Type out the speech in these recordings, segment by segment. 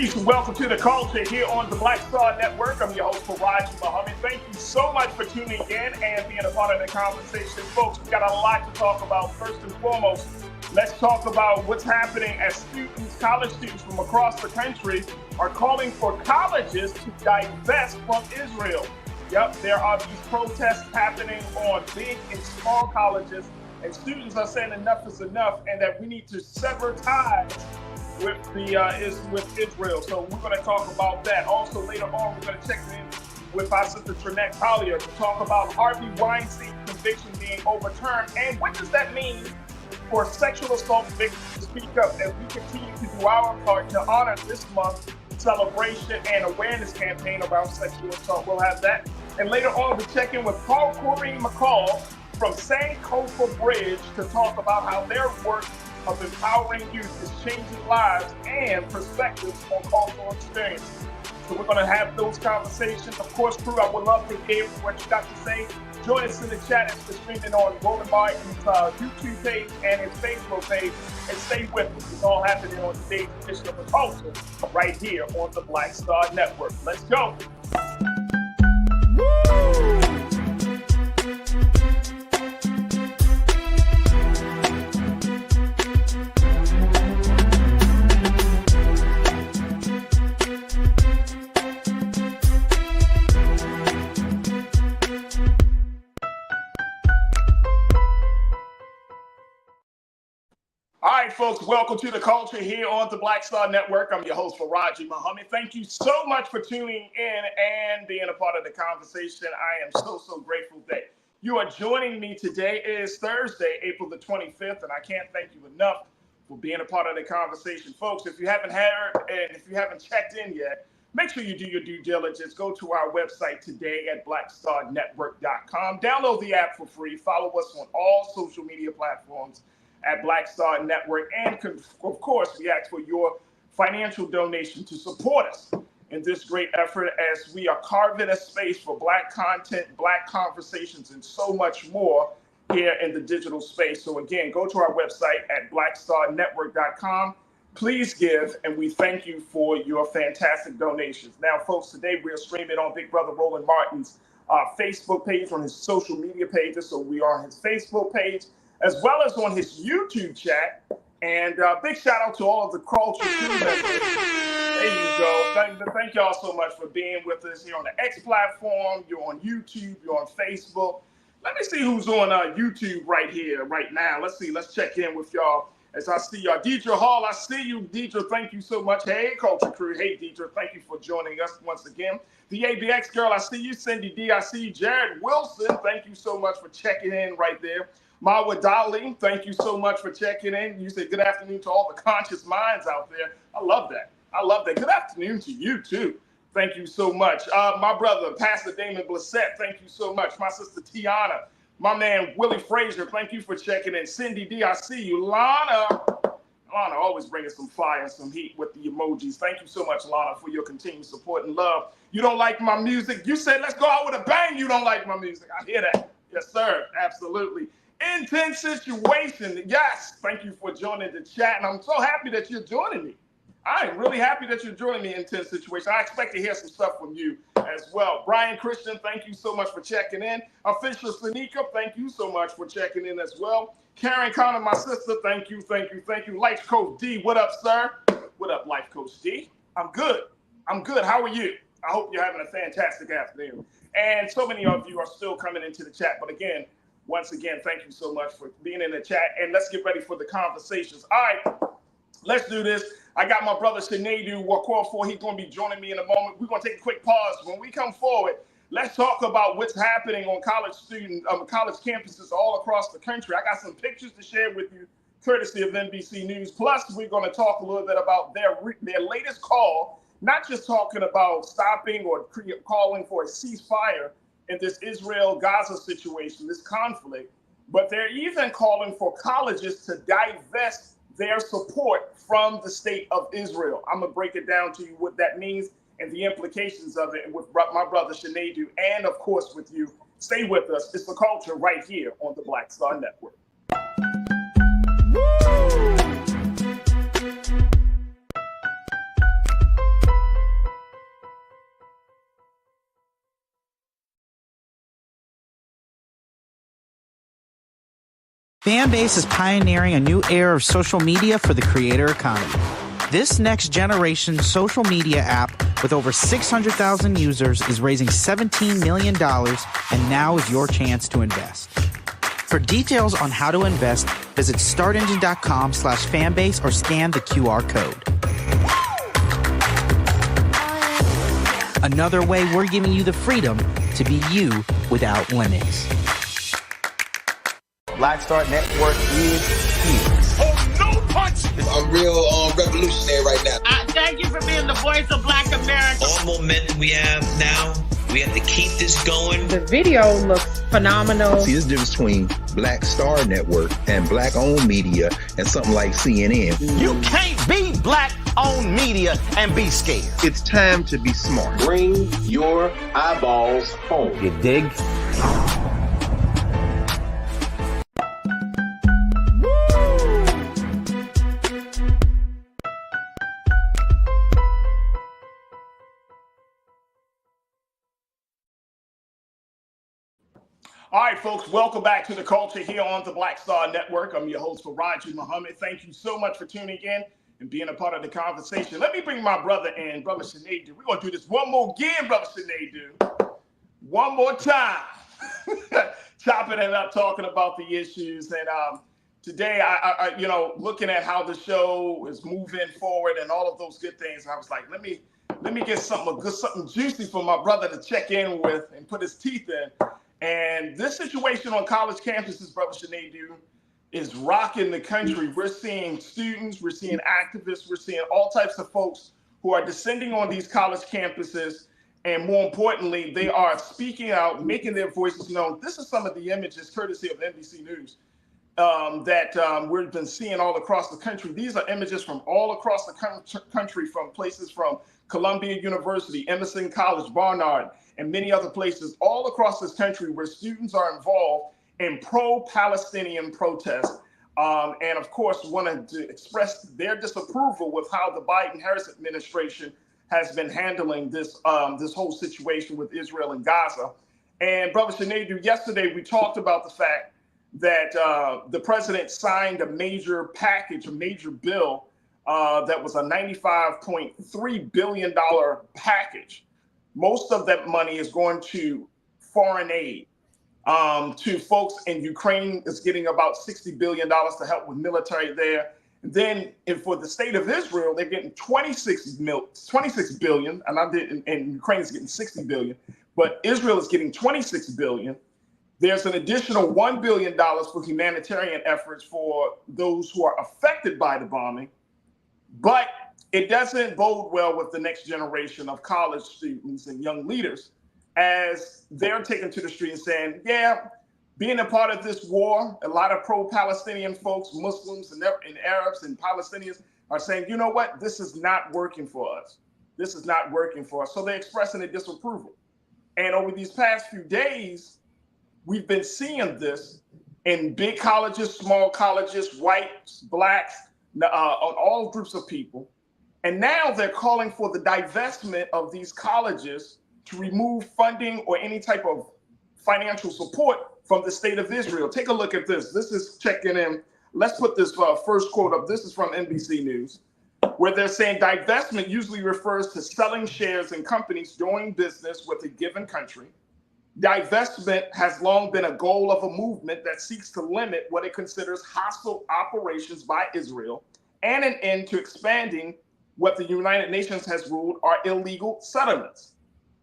Peace and welcome to the culture here on the Black Star Network. I'm your host, Farajii. Thank you so much for tuning in and being a part of the conversation. Folks, we've got a lot to talk about. First and foremost, let's talk about what's happening as college students from across the country are calling for colleges to divest from Israel. Yep, there are these protests happening on big and small colleges, and students are saying enough is enough and that we need to sever ties with Israel. So we're going to talk about that. Also, later on, we're going to check in with our sister Trinette Collier to talk about Harvey Weinstein conviction being overturned and what does that mean for sexual assault victims to speak up as we continue to do our part to honor this month's celebration and awareness campaign about sexual assault. We'll have that. And later on, we'll check in with Paul Corrine McCall from Sankofa Bridge to talk about how their work of empowering youth is changing lives and perspectives on cultural experience. So we're going to have those conversations. Of course, crew, I would love to hear what you got to say. Join us in the chat as we're streaming on Roland Martin's YouTube page and his Facebook page. And stay with us. It's all happening on today's edition of The Culture right here on the Black Star Network. Let's go. Woo! All right, folks, welcome to the culture here on the Black Star Network. I'm your host, Farajii. Thank you so much for tuning in and being a part of the conversation. I am so grateful that you are joining me. Today is Thursday, April the 25th, and I can't thank you enough for being a part of the conversation. Folks, if you haven't heard and if you haven't checked in yet, make sure you do your due diligence. Go to our website today at blackstarnetwork.com. Download the app for free. Follow us on all social media platforms at Black Star Network. And of course, we ask for your financial donation to support us in this great effort as we are carving a space for Black content, Black conversations, and so much more here in the digital space. So again, go to our website at blackstarnetwork.com. Please give, and we thank you for your fantastic donations. Now, folks, today we're streaming on Big Brother Roland Martin's Facebook page, on his social media pages. So we are on his Facebook page, as well as on his YouTube chat. And big shout out to all of the culture crew members. There you go. Thank y'all so much for being with us here on the X platform. You're on YouTube, you're on Facebook. Let me see who's on YouTube right here, right now. Let's see, let's check in with y'all. As I see y'all, Deidre Hall, I see you. Deidre, thank you so much. Hey, culture crew. Hey, Deidre, thank you for joining us once again. The ABX girl, I see you. Cindy D, I see you. Jared Wilson, thank you so much for checking in right there. Mawa Dali, thank you so much for checking in. You said good afternoon to all the conscious minds out there. I love that. I love that. Good afternoon to you, too. Thank you so much. My brother, Pastor Damon Blissett, thank you so much. My sister Tiana, my man Willie Frazier, thank you for checking in. Cindy D, I see you. Lana always bringing some fire and some heat with the emojis. Thank you so much, Lana, for your continued support and love. You don't like my music? You said let's go out with a bang. You don't like my music. I hear that. Yes, sir. Absolutely. Intense situation. Yes. Thank you for joining the chat. And I'm so happy that you're joining me. I am really happy that you're joining me in Intense Situation. I expect to hear some stuff from you as well. Brian Christian, thank you so much for checking in. Official Sanika, thank you so much for checking in as well. Karen Connor, my sister, thank you. Life Coach D, what up, sir? What up, Life Coach D? I'm good. How are you? I hope you're having a fantastic afternoon. And so many of you are still coming into the chat. But again, once again, thank you so much for being in the chat. And let's get ready for the conversations. All right, let's do this. I got my brother Sinedu Wakofor. He's going to be joining me in a moment. We're going to take a quick pause. When we come forward, let's talk about what's happening on college campuses all across the country. I got some pictures to share with you, courtesy of NBC News. Plus, we're going to talk a little bit about their latest call, not just talking about stopping or calling for a ceasefire in this Israel-Gaza situation, this conflict, but they're even calling for colleges to divest their support from the state of Israel. I'm gonna break it down to you what that means and the implications of it with my brother Sinedu, and of course with you. Stay with us. It's The Culture right here on the Black Star Network. Woo! Fanbase is pioneering a new era of social media for the creator economy. This next generation social media app with over 600,000 users is raising $17 million, and now is your chance to invest. For details on how to invest, visit startengine.com/fanbase or scan the QR code. Another way we're giving you the freedom to be you without limits. Black Star Network is here. Oh, no punch! I'm real revolutionary right now. Thank you for being the voice of Black America. All momentum we have now, we have to keep this going. The video looks phenomenal. See, there's a difference between Black Star Network and black-owned media and something like CNN. You can't be black-owned media and be scared. It's time to be smart. Bring your eyeballs home. You dig? All right, folks, welcome back to The Culture here on the Black Star Network. I'm your host, Farajii Muhammad. Thank you so much for tuning in and being a part of the conversation. Let me bring my brother in, Brother Sinead. We're going to do this one more again, Brother Sinead. One more time. Chopping it up, talking about the issues. And today, I looking at how the show is moving forward and all of those good things, I was like, let me get something juicy for my brother to check in with and put his teeth in. And this situation on college campuses, Brother Sinead, is rocking the country. We're seeing students, we're seeing activists, we're seeing all types of folks who are descending on these college campuses. And more importantly, they are speaking out, making their voices known. This is some of the images, courtesy of NBC News, that we've been seeing all across the country. These are images from all across the country, from places from Columbia University, Emerson College, Barnard, and many other places all across this country where students are involved in pro-Palestinian protests. And of course, wanted to express their disapproval with how the Biden-Harris administration has been handling this whole situation with Israel and Gaza. And Brother Sinead, yesterday we talked about the fact that the president signed a major bill that was a $95.3 billion package. Most of that money is going to foreign aid to folks in Ukraine. Is getting about $60 billion to help with military there. And then for the state of Israel, they're getting 26 billion, and Ukraine is getting 60 billion. But Israel is getting 26 billion. There's an additional $1 billion for humanitarian efforts for those who are affected by the bombing. But it doesn't bode well with the next generation of college students and young leaders, as they're taking to the street and saying, yeah, being a part of this war, a lot of pro-Palestinian folks, Muslims and Arabs and Palestinians are saying, you know what, this is not working for us. This is not working for us. So they're expressing a disapproval. And over these past few days, we've been seeing this in big colleges, small colleges, whites, blacks, on all groups of people. And now they're calling for the divestment of these colleges to remove funding or any type of financial support from the state of Israel. Take a look at this. This is checking in. Let's put this first quote up. This is from NBC News, where they're saying divestment usually refers to selling shares in companies doing business with a given country. Divestment has long been a goal of a movement that seeks to limit what it considers hostile operations by Israel and an end to expanding what the United Nations has ruled are illegal settlements.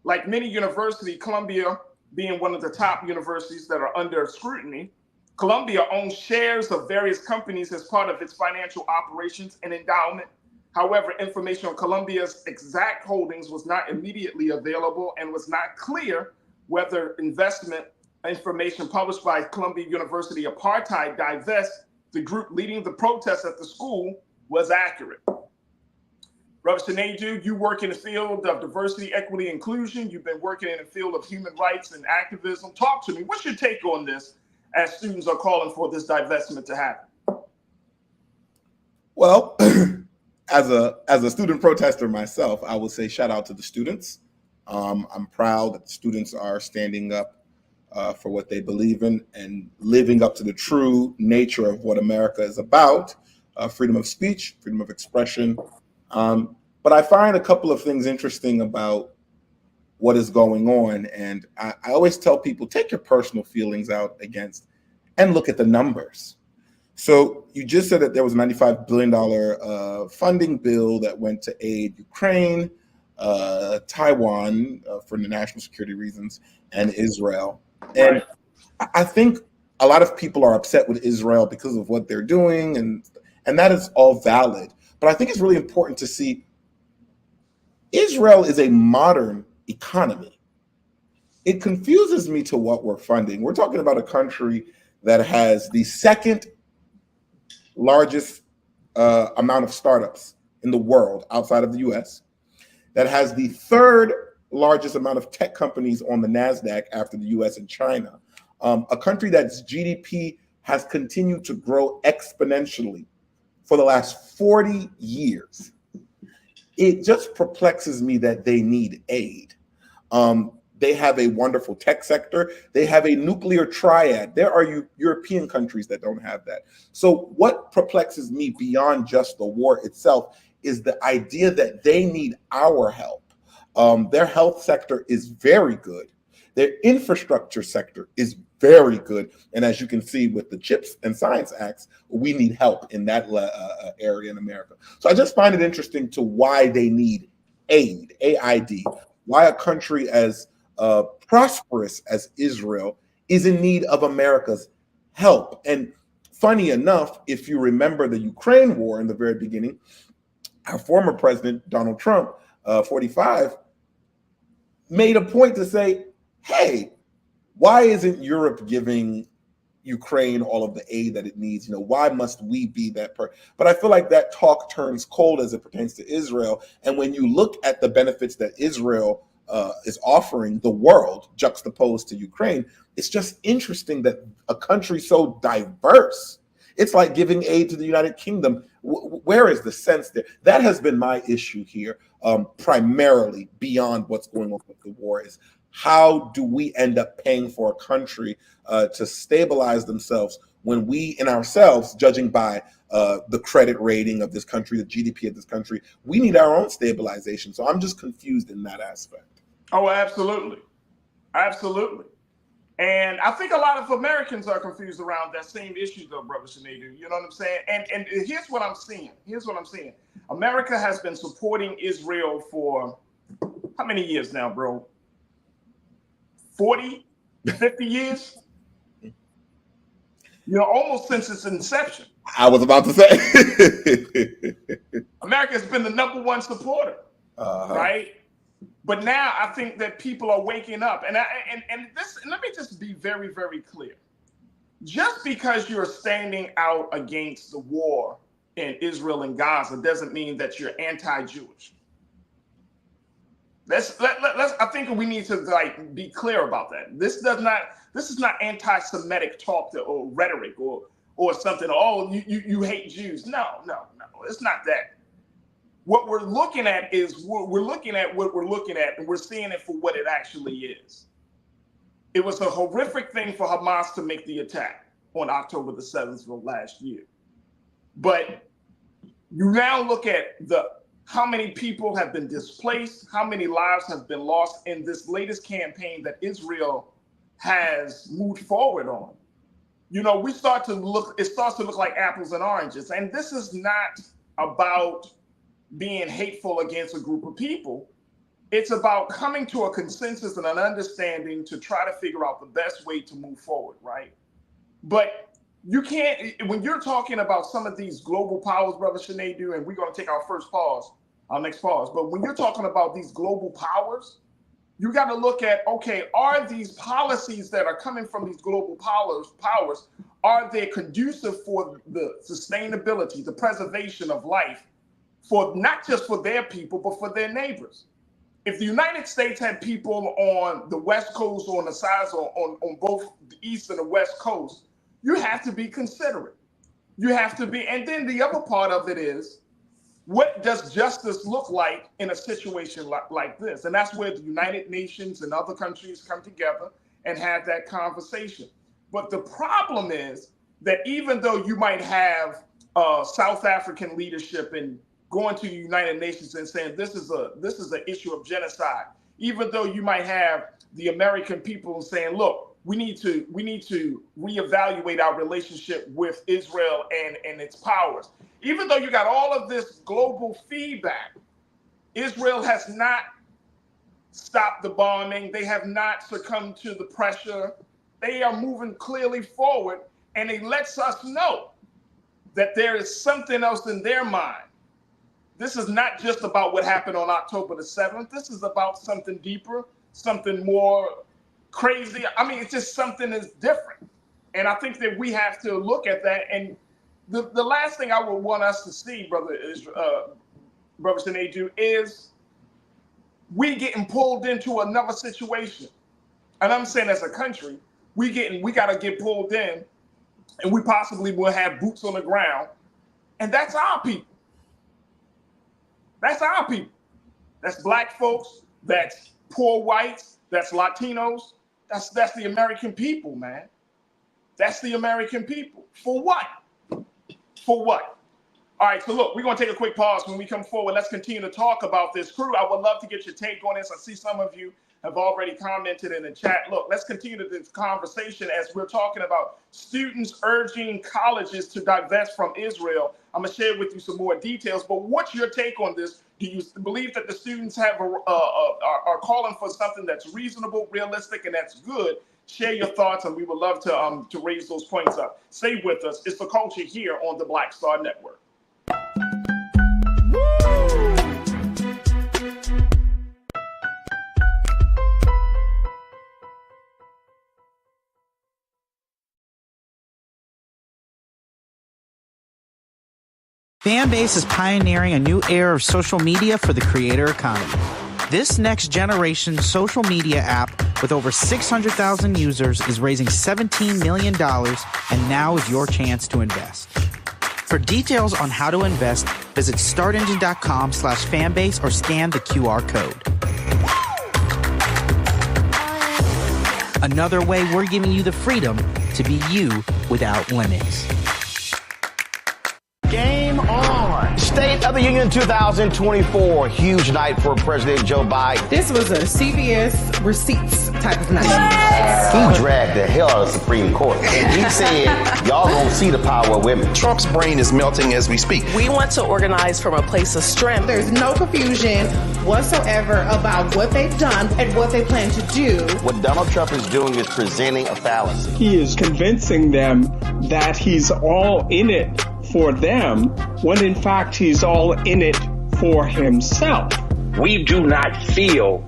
Like many universities, Columbia being one of the top universities that are under scrutiny, Columbia owns shares of various companies as part of its financial operations and endowment. However, information on Columbia's exact holdings was not immediately available and was not clear whether investment information published by Columbia University Apartheid Divest, the group leading the protests at the school, was accurate. Brother Sinead, you work in the field of diversity, equity, inclusion. You've been working in the field of human rights and activism. Talk to me. What's your take on this as students are calling for this divestment to happen? Well, as a student protester myself, I will say shout out to the students. I'm proud that the students are standing up for what they believe in and living up to the true nature of what America is about, freedom of speech, freedom of expression. But I find a couple of things interesting about what is going on. And I always tell people, take your personal feelings out against and look at the numbers. So you just said that there was a $95 billion funding bill that went to aid Ukraine, Taiwan for the national security reasons, and Israel. And I think a lot of people are upset with Israel because of what they're doing, and that is all valid. But I think it's really important to see Israel is a modern economy. It confuses me to what we're funding. We're talking about a country that has the second largest amount of startups in the world outside of the US, that has the third largest amount of tech companies on the NASDAQ after the US and China, a country that's GDP has continued to grow exponentially for the last 40 years. It just perplexes me that they need aid. They have a wonderful tech sector. They have a nuclear triad. There are European countries that don't have that. So what perplexes me beyond just the war itself is the idea that they need our help. Their health sector is very good. Their infrastructure sector is very good. And as you can see with the CHIPS and Science Acts, we need help in that area in America. So I just find it interesting to why they need aid, AID, why a country as prosperous as Israel is in need of America's help. And funny enough, if you remember the Ukraine war in the very beginning, our former president, Donald Trump, 45, made a point to say, hey, why isn't Europe giving Ukraine all of the aid that it needs? Why must we be that person? But I feel like that talk turns cold as it pertains to Israel. And when you look at the benefits that Israel is offering the world juxtaposed to Ukraine, it's just interesting that a country so diverse, it's like giving aid to the United Kingdom. Where is the sense there? That has been my issue here, primarily beyond what's going on with the war, is how do we end up paying for a country to stabilize themselves when we in ourselves, judging by the credit rating of this country, the GDP of this country, we need our own stabilization. So I'm just confused in that aspect. Oh, absolutely. Absolutely. And I think a lot of Americans are confused around that same issue, though, Brother Sinedu. You know what I'm saying? And here's what I'm seeing. America has been supporting Israel for how many years now, bro? 40, 50 years? Almost since its inception. I was about to say. America has been the number one supporter, right? But now I think that people are waking up. And let me just be very, very clear. Just because you're standing out against the war in Israel and Gaza doesn't mean that you're anti-Jewish. I think we need to be clear about that. This is not anti-Semitic talk or rhetoric or something. Oh, you hate Jews. No, it's not that. What we're looking at is what we're looking at, and we're seeing it for what it actually is. It was a horrific thing for Hamas to make the attack on October the 7th of last year. But you now look at how many people have been displaced, how many lives have been lost in this latest campaign that Israel has moved forward on. It starts to look like apples and oranges. And this is not about being hateful against a group of people. It's about coming to a consensus and an understanding to try to figure out the best way to move forward, right? But you can't, when you're talking about some of these global powers, Brother Sinedu, and we're going to take our next pause, but when you're talking about these global powers, you got to look at, okay, are these policies that are coming from these global powers, are they conducive for the sustainability, the preservation of life, for not just for their people, but for their neighbors? If the United States had people on the West Coast or on the sides on both the East and the West Coast, you have to be considerate. You have to be, and then the other part of it is, what does justice look like in a situation like this? And that's where the United Nations and other countries come together and have that conversation. But the problem is that even though you might have South African leadership and going to the United Nations and saying this is an issue of genocide, even though you might have the American people saying, look, we need to reevaluate our relationship with Israel and its powers. Even though you got all of this global feedback, Israel has not stopped the bombing. They have not succumbed to the pressure. They are moving clearly forward, and it lets us know that there is something else in their mind. This is not just about what happened on October the 7th. This is about something deeper, something more crazy. I mean, it's just something that's different. And I think that we have to look at that. And the last thing I would want us to see, Brother Sinead, is we getting pulled into another situation. And I'm saying as a country, we got to get pulled in, and we possibly will have boots on the ground. And that's our people. That's our people. That's Black folks. That's poor whites. That's Latinos. That's the American people, man. That's the American people. For what? For what? All right, so look, we're going to take a quick pause. When we come forward, let's continue to talk about this. Crew, I would love to get your take on this. I see some of you have already commented in the chat. Look, let's continue this conversation as we're talking about students urging colleges to divest from Israel. I'm going to share with you some more details, but what's your take on this? Do you believe that the students are calling for something that's reasonable, realistic, and that's good? Share your thoughts, and we would love to raise those points up. Stay with us. It's The Culture here on the Black Star Network. Fanbase is pioneering a new era of social media for the creator economy. This next generation social media app with over 600,000 users is raising $17 million, and now is your chance to invest. For details on how to invest, visit startengine.com/fanbase or scan the QR code. Another way we're giving you the freedom to be you without limits. Game on. State of the Union 2024. Huge night for President Joe Biden. This was a CBS receipts type of night. He dragged the hell out of the Supreme Court. And he said, y'all gonna see the power of women. Trump's brain is melting as we speak. We want to organize from a place of strength. There's no confusion whatsoever about what they've done and what they plan to do. What Donald Trump is doing is presenting a fallacy. He is convincing them that he's all in it for them, when in fact he's all in it for himself. We do not feel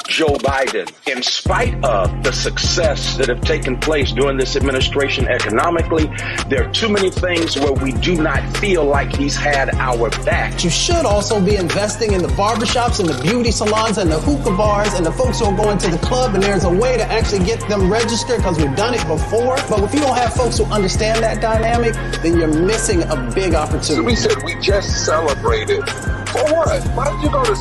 Joe Biden, in spite of the success that have taken place during this administration economically. There are too many things where we do not feel like he's had our back. You should also be investing in the barbershops and the beauty salons and the hookah bars and the folks who are going to the club, and there's a way to actually get them registered because we've done it before. But if you don't have folks who understand that dynamic, then you're missing a big opportunity. So we said we just celebrated. For what? Why did you go to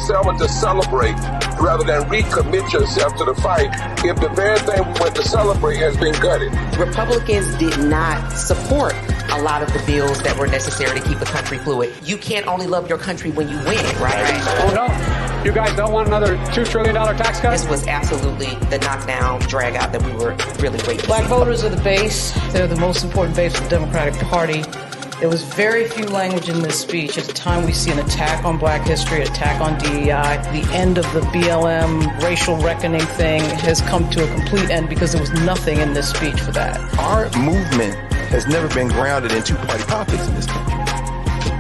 celebrate rather than recommit yourself to the fight if the very thing we went to celebrate has been gutted? Republicans did not support a lot of the bills that were necessary to keep the country fluid. You can't only love your country when you win, right? Oh, no. You guys don't want another $2 trillion tax cut? This was absolutely the knockdown, drag out that we were really waiting for. Black voters are the base. They're the most important base of the Democratic Party. There was very few language in this speech. At the time we see an attack on Black history, attack on DEI. The end of the BLM racial reckoning thing has come to a complete end because there was nothing in this speech for that. Our movement has never been grounded in two-party politics in this country.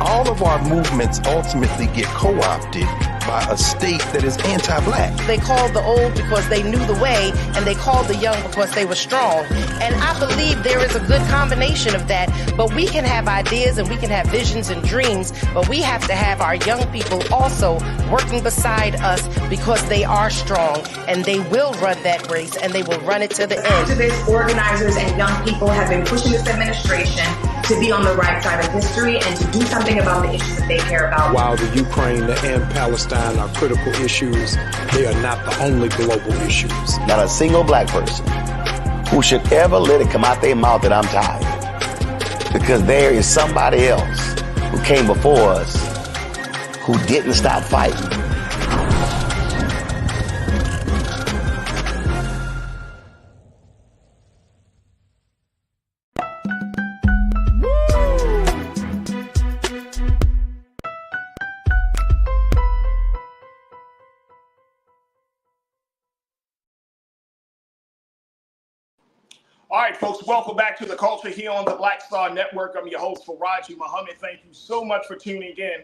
All of our movements ultimately get co-opted by a state that is anti-Black. They called the old because they knew the way, and they called the young because they were strong. And I believe there is a good combination of that, but we can have ideas and we can have visions and dreams, but we have to have our young people also working beside us because they are strong, and they will run that race, and they will run it to the end. Activists, organizers, and young people have been pushing this administration to be on the right side of history and to do something about the issues that they care about. While the Ukraine and Palestine are critical issues, they are not the only global issues. Not a single black person who should ever let it come out their mouth that I'm tired. Because there is somebody else who came before us who didn't stop fighting. All right, folks, welcome back to The Culture here on the Black Star Network. I'm your host, Farajii Muhammad. Thank you so much for tuning in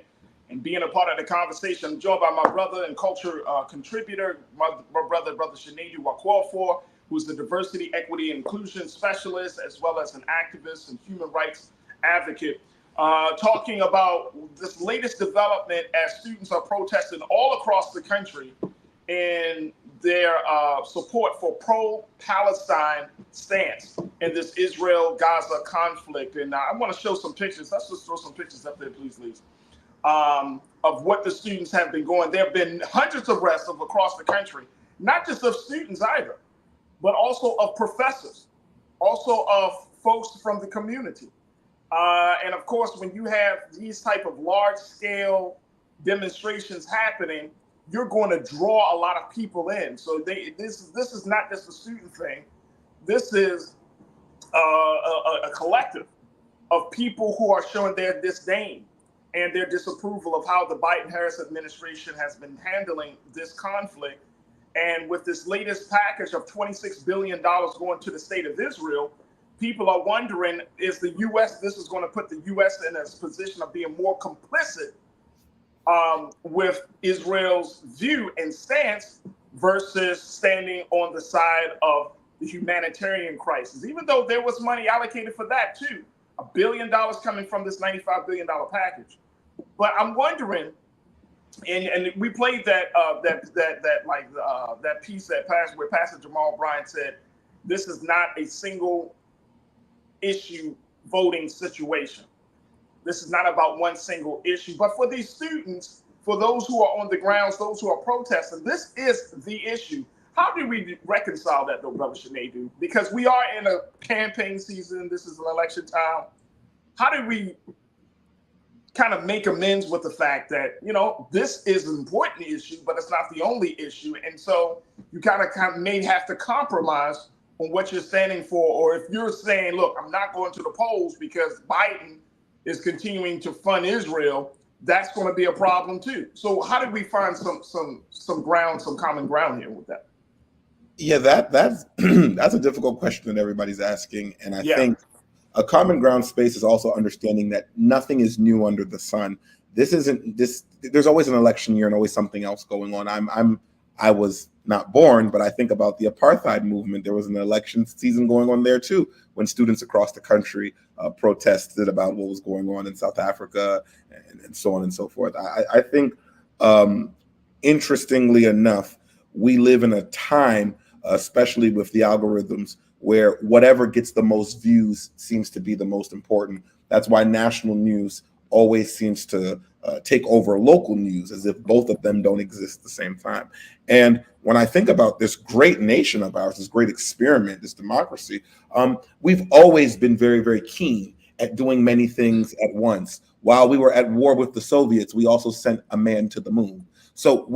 and being a part of the conversation. I'm joined by my brother and culture contributor, my brother Shinedu Wakwafo, who's the diversity, equity, and inclusion specialist, as well as an activist and human rights advocate, talking about this latest development as students are protesting all across the country in their support for pro-Palestine stance in this Israel-Gaza conflict. And I want to show some pictures. Let's just throw some pictures up there, please, Lisa, of what the students have been going. There have been hundreds of arrests across the country, not just of students either, but also of professors, also of folks from the community. And of course, when you have these type of large-scale demonstrations happening, you're going to draw a lot of people in. So this is not just a student thing. This is a collective of people who are showing their disdain and their disapproval of how the Biden-Harris administration has been handling this conflict. And with this latest package of $26 billion going to the state of Israel, people are wondering, is the U.S., this is going to put the U.S. in a position of being more complicit with Israel's view and stance versus standing on the side of the humanitarian crisis, even though there was money allocated for that too, $1 billion coming from this $95 billion package. But I'm wondering, and we played that piece where Pastor Jamal Bryant said, this is not a single issue voting situation. This is not about one single issue, but for these students, for those who are on the grounds, those who are protesting, this is the issue. How do we reconcile that, though, Brother Shinedu? Because we are in a campaign season. This is an election time. How do we kind of make amends with the fact that, you know, this is an important issue, but it's not the only issue. And so you kind of may have to compromise on what you're standing for. Or if you're saying, look, I'm not going to the polls because Biden is continuing to fund Israel, that's going to be a problem too. So how do we find some ground, some common ground here with that? Yeah, that's that's a difficult question that everybody's asking. And I think a common ground space is also understanding that nothing is new under the sun. There's always an election year and always something else going on. I was not born, but I think about the apartheid movement. There was an election season going on there too, when students across the country protested about what was going on in South Africa and so on and so forth. I think, interestingly enough, we live in a time, especially with the algorithms, where whatever gets the most views seems to be the most important. That's why national news always seems to take over local news, as if both of them don't exist at the same time. And when I think about this great nation of ours, this great experiment, this democracy, we've always been very, very keen at doing many things at once. While we were at war with the Soviets, we also sent a man to the moon. So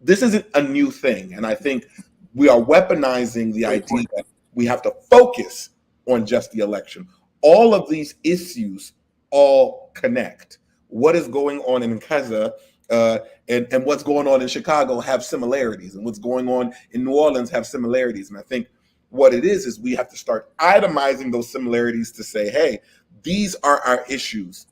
this isn't a new thing. And I think we are weaponizing the idea that we have to focus on just the election. All of these issues all connect. What is going on in Gaza and what's going on in Chicago have similarities, and what's going on in New Orleans have similarities. And I think what it is we have to start itemizing those similarities to say, hey, these are our issues,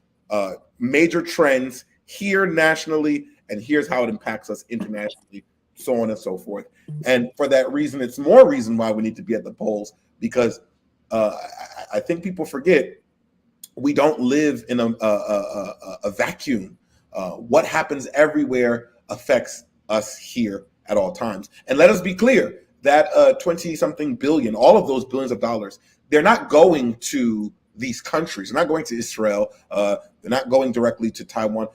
major trends here nationally, and here's how it impacts us internationally, so on and so forth. And for that reason, it's more reason why we need to be at the polls, because I think people forget we don't live in a vacuum. What happens everywhere affects us here at all times. And let us be clear that 20-something billion, all of those billions of dollars, they're not going to these countries. They're not going to Israel. They're not going directly to Taiwan.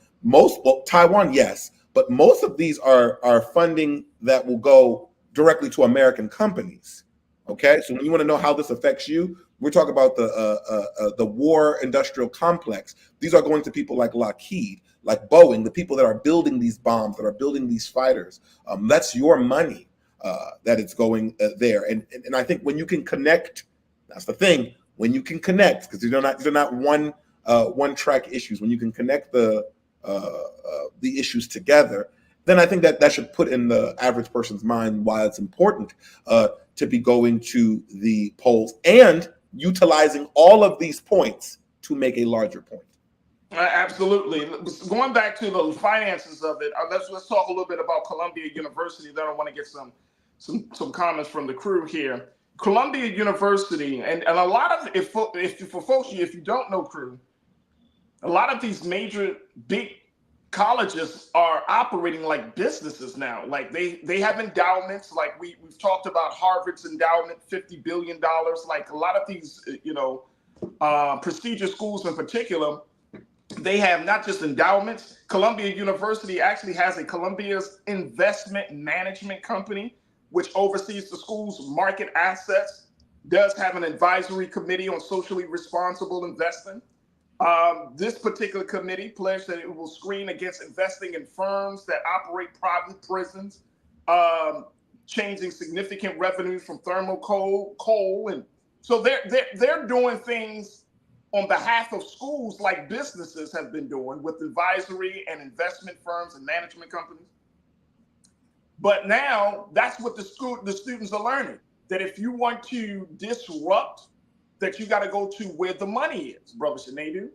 Taiwan, yes, but most of these are funding that will go directly to American companies. Okay, so when you want to know how this affects you, we're talking about the war industrial complex. These are going to people like Lockheed, like Boeing, the people that are building these bombs, that are building these fighters. That's your money that it's going there. And I think when you can connect, that's the thing. When you can connect, because they're not one track issues. When you can connect the issues together, then I think that should put in the average person's mind why it's important to be going to the polls and utilizing all of these points to make a larger point. Absolutely. Going back to the finances of it, let's talk a little bit about Columbia University. Then I want to get some comments from the crew here. Columbia University, and a lot of for folks, if you don't know, crew, a lot of these major big colleges are operating like businesses now. Like they have endowments. Like we've talked about Harvard's endowment, $50 billion. Like a lot of these, prestigious schools in particular, they have not just endowments. Columbia University actually has a Columbia's investment management company, which oversees the school's market assets, does have an advisory committee on socially responsible investing. This particular committee pledged that it will screen against investing in firms that operate private prisons, changing significant revenues from thermal coal. And so they're doing things on behalf of schools like businesses have been doing with advisory and investment firms and management companies. But now that's what the students are learning, that if you want to disrupt, that you got to go to where the money is, Brother Shanadu.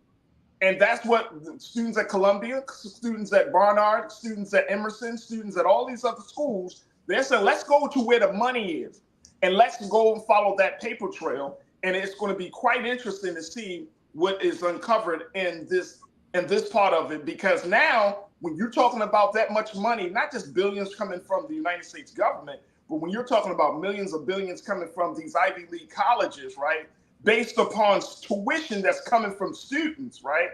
And that's what students at Columbia, students at Barnard, students at Emerson, students at all these other schools, they're saying, let's go to where the money is and let's go and follow that paper trail. And it's going to be quite interesting to see what is uncovered in this part of it, because now when you're talking about that much money, not just billions coming from the United States government, but when you're talking about millions of billions coming from these Ivy League colleges, right, based upon tuition that's coming from students, right,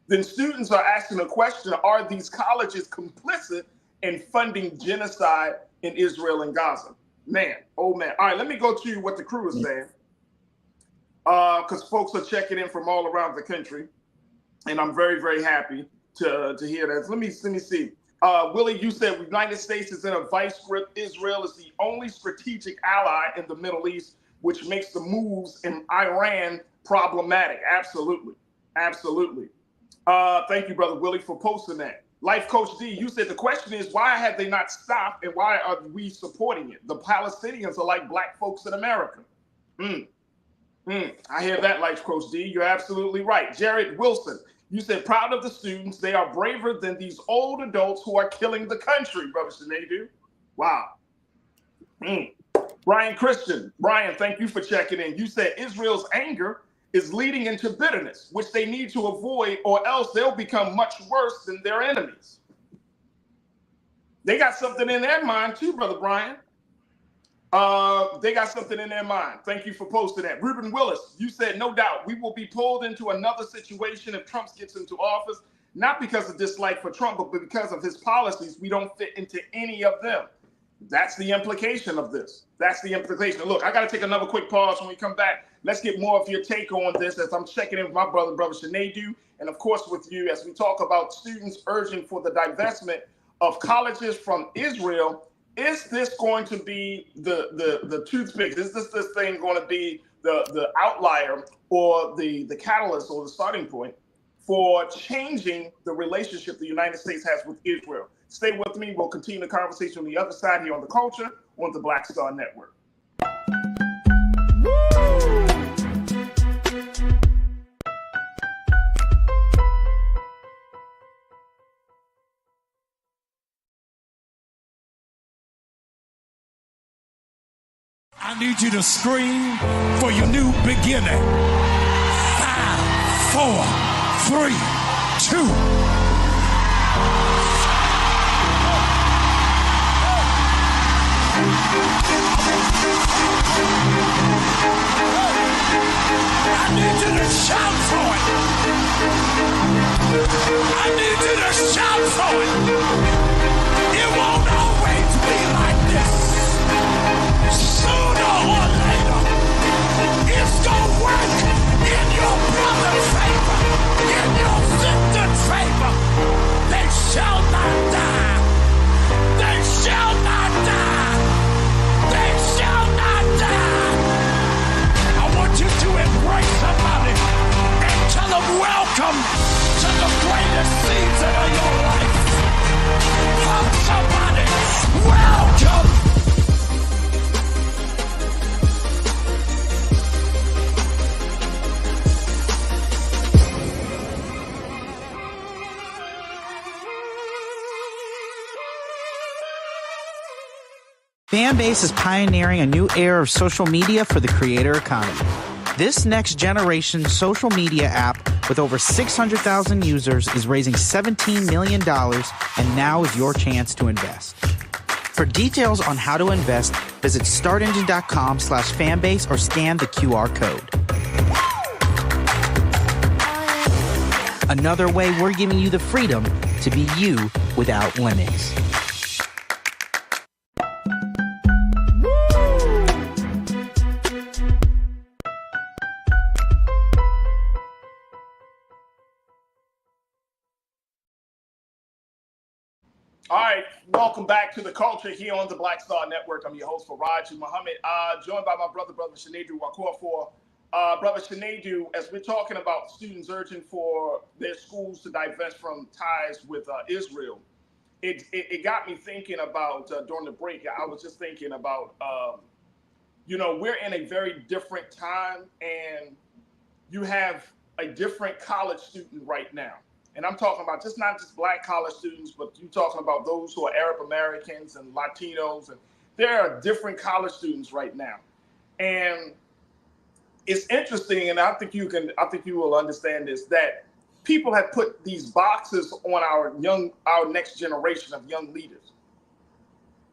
then students are asking the question, are these colleges complicit in funding genocide in Israel and Gaza? Man, oh man. All right, let me go to what the crew is saying, because folks are checking in from all around the country, and I'm very, very happy to hear that. Let me see. Willie, you said the United States is in a vice grip. Israel is the only strategic ally in the Middle East, which makes the moves in Iran problematic. Absolutely. Absolutely. Thank you, Brother Willie, for posting that. Life Coach D, you said the question is, why have they not stopped and why are we supporting it? The Palestinians are like black folks in America. I hear that, Life Coach D. You're absolutely right. Jared Wilson, you said, proud of the students. They are braver than these old adults who are killing the country, Brother Shanadu. Wow. Brian Christian, Brian, thank you for checking in. You said Israel's anger is leading into bitterness, which they need to avoid, or else they'll become much worse than their enemies. They got something in their mind too, Brother Brian. They got something in their mind. Thank you for posting that. Ruben Willis, you said, no doubt, we will be pulled into another situation if Trump gets into office, not because of dislike for Trump, but because of his policies. We don't fit into any of them. That's the implication of this. That's the implication. Look, I got to take another quick pause. When we come back, let's get more of your take on this as I'm checking in with my brother Shanadu, and of course with you as we talk about students urging for the divestment of colleges from Israel. Is this going to be the toothpick? Is this thing going to be the outlier or the catalyst or the starting point for changing the relationship the United States has with Israel? Stay with me. We'll continue the conversation on the other side here on The Culture on the Black Star Network. I need you to scream for your new beginning. 5, 4, 3, 2. I need you to shout for it. I need you to shout for it. It won't always be like this. Sooner or later, it's gonna work in your brother's favor, in your sister's favor. They shall not die. They shall not die. They shall not die. I want you to embrace somebody and tell them welcome to the greatest season of your life. Hug somebody. Welcome. Fanbase is pioneering a new era of social media for the creator economy. This next generation social media app with over 600,000 users is raising $17 million, and now is your chance to invest. For details on how to invest, visit startengine.com/fanbase or scan the QR code. Another way we're giving you the freedom to be you without limits. All right, welcome back to the culture here on the Black Star Network. I'm your host, Farajii Muhammad, joined by my brother Shanedu Wakofor. Brother Shanedu, as we're talking about students urging for their schools to divest from ties with Israel, it got me thinking about, during the break, I was just thinking about, we're in a very different time, and you have a different college student right now. And I'm talking about not just black college students, but you're talking about those who are Arab Americans and Latinos. And there are different college students right now. And it's interesting, and I think you will understand this, that people have put these boxes on our next generation of young leaders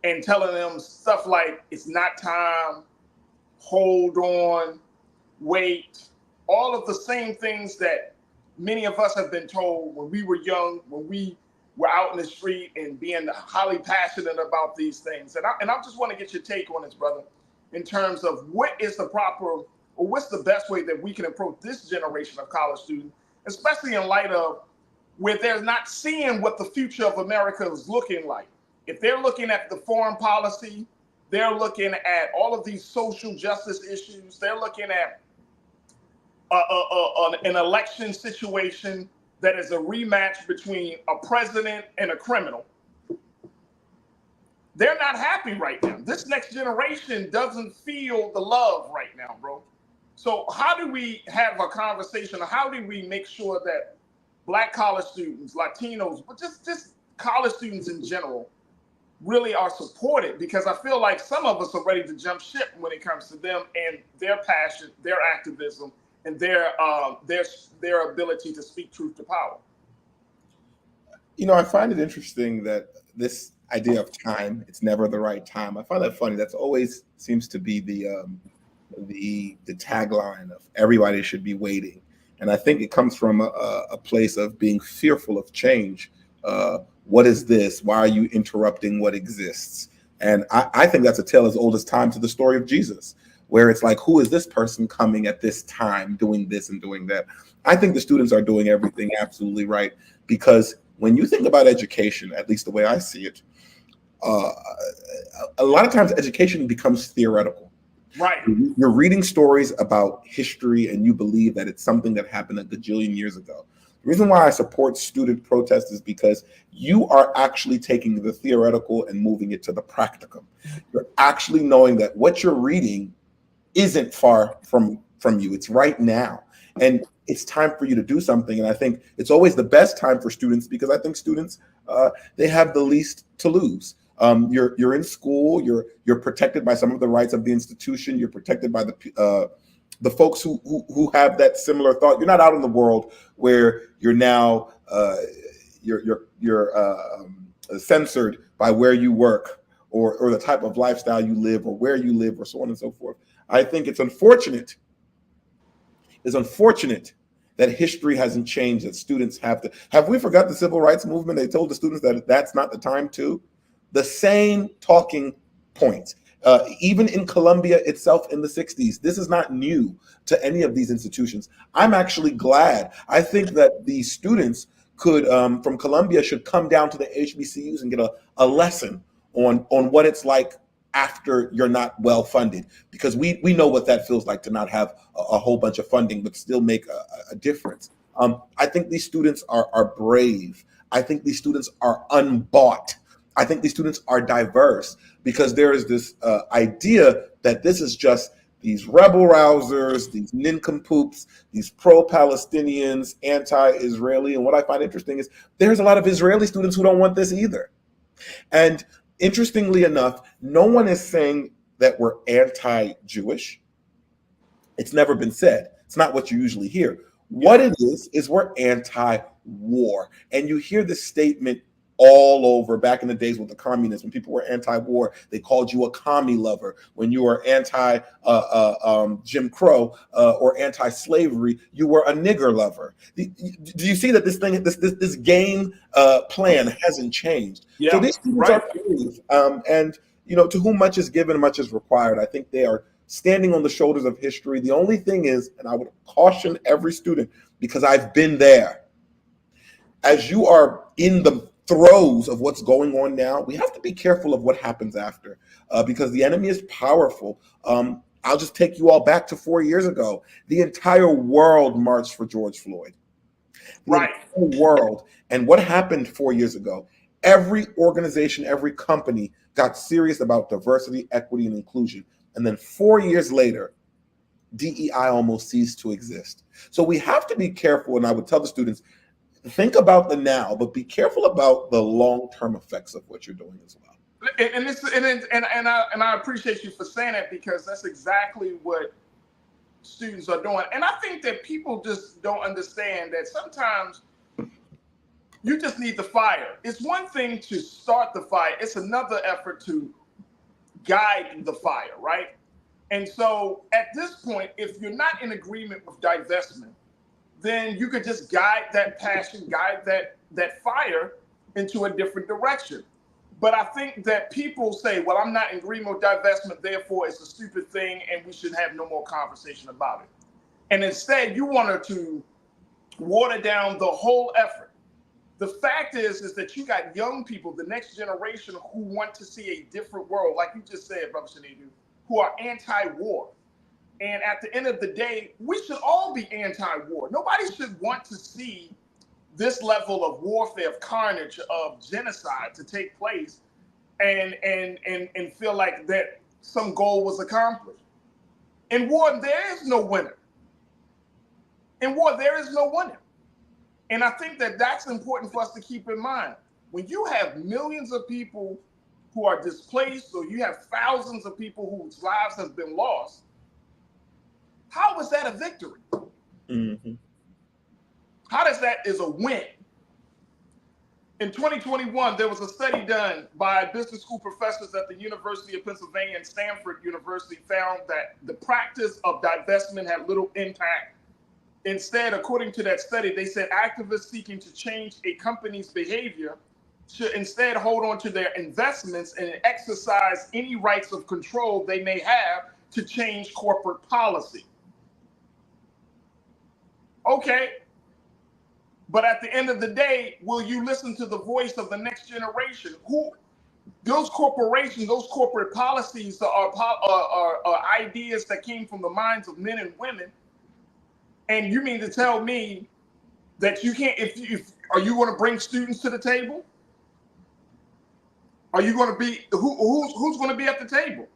and telling them stuff like, it's not time, hold on, wait, all of the same things that many of us have been told when we were young, when we were out in the street and being highly passionate about these things. And I just want to get your take on this, brother, in terms of what is the proper, or what's the best way that we can approach this generation of college students, especially in light of where they're not seeing what the future of America is looking like. If they're looking at the foreign policy, they're looking at all of these social justice issues, they're looking at an election situation that is a rematch between a president and a criminal. They're not happy right now. This next generation doesn't feel the love right now, bro. So how do we have a conversation? How do we make sure that black college students, Latinos, but just college students in general really are supported? Because I feel like some of us are ready to jump ship when it comes to them and their passion, their activism, and their ability to speak truth to power. I find it interesting that this idea of time, it's never the right time. I find that funny. That's always seems to be the tagline of everybody should be waiting. And I think it comes from a place of being fearful of change. What is this? Why are you interrupting what exists? And I think that's a tale as old as time to the story of Jesus, where it's like, who is this person coming at this time doing this and doing that? I think the students are doing everything absolutely right, because when you think about education, at least the way I see it, a lot of times education becomes theoretical. Right. You're reading stories about history and you believe that it's something that happened a gajillion years ago. The reason why I support student protest is because you are actually taking the theoretical and moving it to the practicum. You're actually knowing that what you're reading isn't far from you. It's right now. And it's time for you to do something. And I think it's always the best time for students, because I think students, they have the least to lose. You're in school, you're protected by some of the rights of the institution. You're protected by the folks who have that similar thought. You're not out in the world where you're now you're censored by where you work or the type of lifestyle you live or where you live or so on and so forth. I think it's unfortunate It's unfortunate that history hasn't changed, that students have we forgot the civil rights movement? They told the students that that's not the time to. The same talking points. Even in Columbia itself in the 60s, this is not new to any of these institutions. I'm actually glad. I think that the students could from Columbia should come down to the HBCUs and get a lesson on what it's like after you're not well funded, because we know what that feels like to not have a whole bunch of funding but still make a difference. I think these students are brave. I think these students are unbought. I think these students are diverse, because there is this idea that this is just these rebel rousers, these nincompoops, these pro-Palestinians, anti-Israeli. And what I find interesting is there's a lot of Israeli students who don't want this either. And interestingly enough, no one is saying that we're anti-Jewish. It's never been said. It's not what you usually hear. What it is we're anti-war. And you hear this statement all over. Back in the days with the communists, when people were anti-war, they called you a commie lover. When you were anti Jim Crow or anti-slavery, you were a nigger lover. Do you see that this game plan hasn't changed? Yeah, so these students are brave, and to whom much is given, much is required. I think they are standing on the shoulders of history. The only thing is, and I would caution every student, because I've been there, as you are in the throes of what's going on now, we have to be careful of what happens after, because the enemy is powerful. I'll just take you all back to 4 years ago. The entire world marched for George Floyd. The entire world. And what happened 4 years ago? Every organization, every company got serious about diversity, equity, and inclusion. And then 4 years later, DEI almost ceased to exist. So we have to be careful. And I would tell the students, think about the now, but be careful about the long-term effects of what you're doing as well. And I appreciate you for saying that, because that's exactly what students are doing. And I think that people just don't understand that sometimes you just need the fire. It's one thing to start the fire. It's another effort to guide the fire, right? And so at this point, if you're not in agreement with divestment, then you could just guide that passion, guide that fire into a different direction. But I think that people say, well, I'm not in agreement with divestment, therefore it's a stupid thing and we should have no more conversation about it. And instead, you wanted to water down the whole effort. The fact is that you got young people, the next generation, who want to see a different world, like you just said, Brother Shanadu, who are anti-war. And at the end of the day, we should all be anti-war. Nobody should want to see this level of warfare, of carnage, of genocide to take place and feel like that some goal was accomplished. In war, there is no winner. In war, there is no winner. And I think that that's important for us to keep in mind. When you have millions of people who are displaced, or you have thousands of people whose lives have been lost, how is that a victory? Mm-hmm. How does that is a win? In 2021, there was a study done by business school professors at the University of Pennsylvania and Stanford University found that the practice of divestment had little impact. Instead, according to that study, they said activists seeking to change a company's behavior should instead hold on to their investments and exercise any rights of control they may have to change corporate policy. Okay, but at the end of the day, will you listen to the voice of the next generation? Who those corporations, those corporate policies are ideas that came from the minds of men and women. And you mean to tell me that you can't? If are you going to bring students to the table? Are you going to be who's going to be at the table?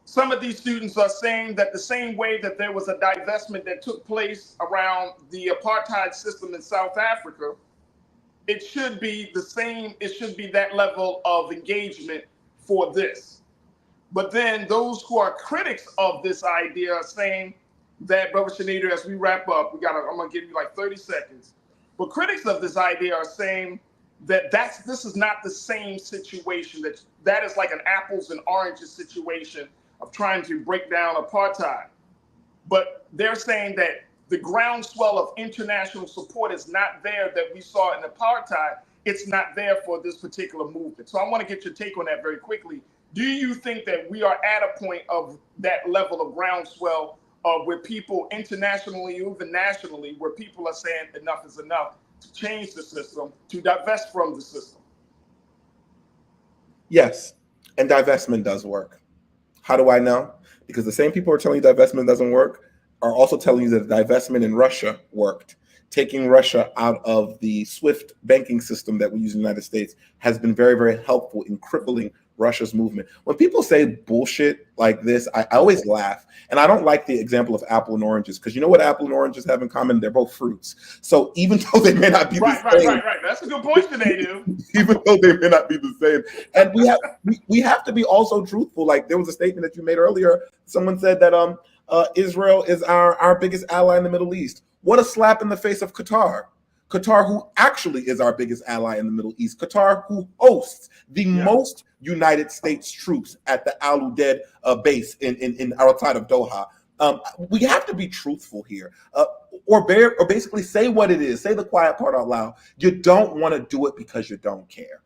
Some of these students are saying that the same way that there was a divestment that took place around the apartheid system in South Africa, it should be the same. It should be that level of engagement for this. But then those who are critics of this idea are saying that, Brother Shanadu, as we wrap up, I'm going to give you like 30 seconds. But critics of this idea are saying that this is not the same situation. That is like an apples and oranges situation of trying to break down apartheid. But they're saying that the groundswell of international support is not there that we saw in apartheid. It's not there for this particular movement. So I want to get your take on that very quickly. Do you think that we are at a point of that level of groundswell where people internationally, even nationally, where people are saying enough is enough to change the system, to divest from the system? Yes, and divestment does work. How do I know? Because the same people who are telling you divestment doesn't work are also telling you that divestment in Russia worked. Taking Russia out of the SWIFT banking system that we use in the United States has been very, very helpful in crippling Russia's movement. When people say bullshit like this, I always laugh. And I don't like the example of apple and oranges, because you know what apple and oranges have in common? They're both fruits. So even though they may not be the same. Right. That's a good point today, dude. Even though they may not be the same. And we have to be also truthful. Like, there was a statement that you made earlier. Someone said that Israel is our biggest ally in the Middle East. What a slap in the face of Qatar. Qatar, who actually is our biggest ally in the Middle East. Qatar, who hosts the most United States troops at the Al Udeid base in outside of Doha. We have to be truthful here, or basically say what it is. Say the quiet part out loud. You don't want to do it because you don't care.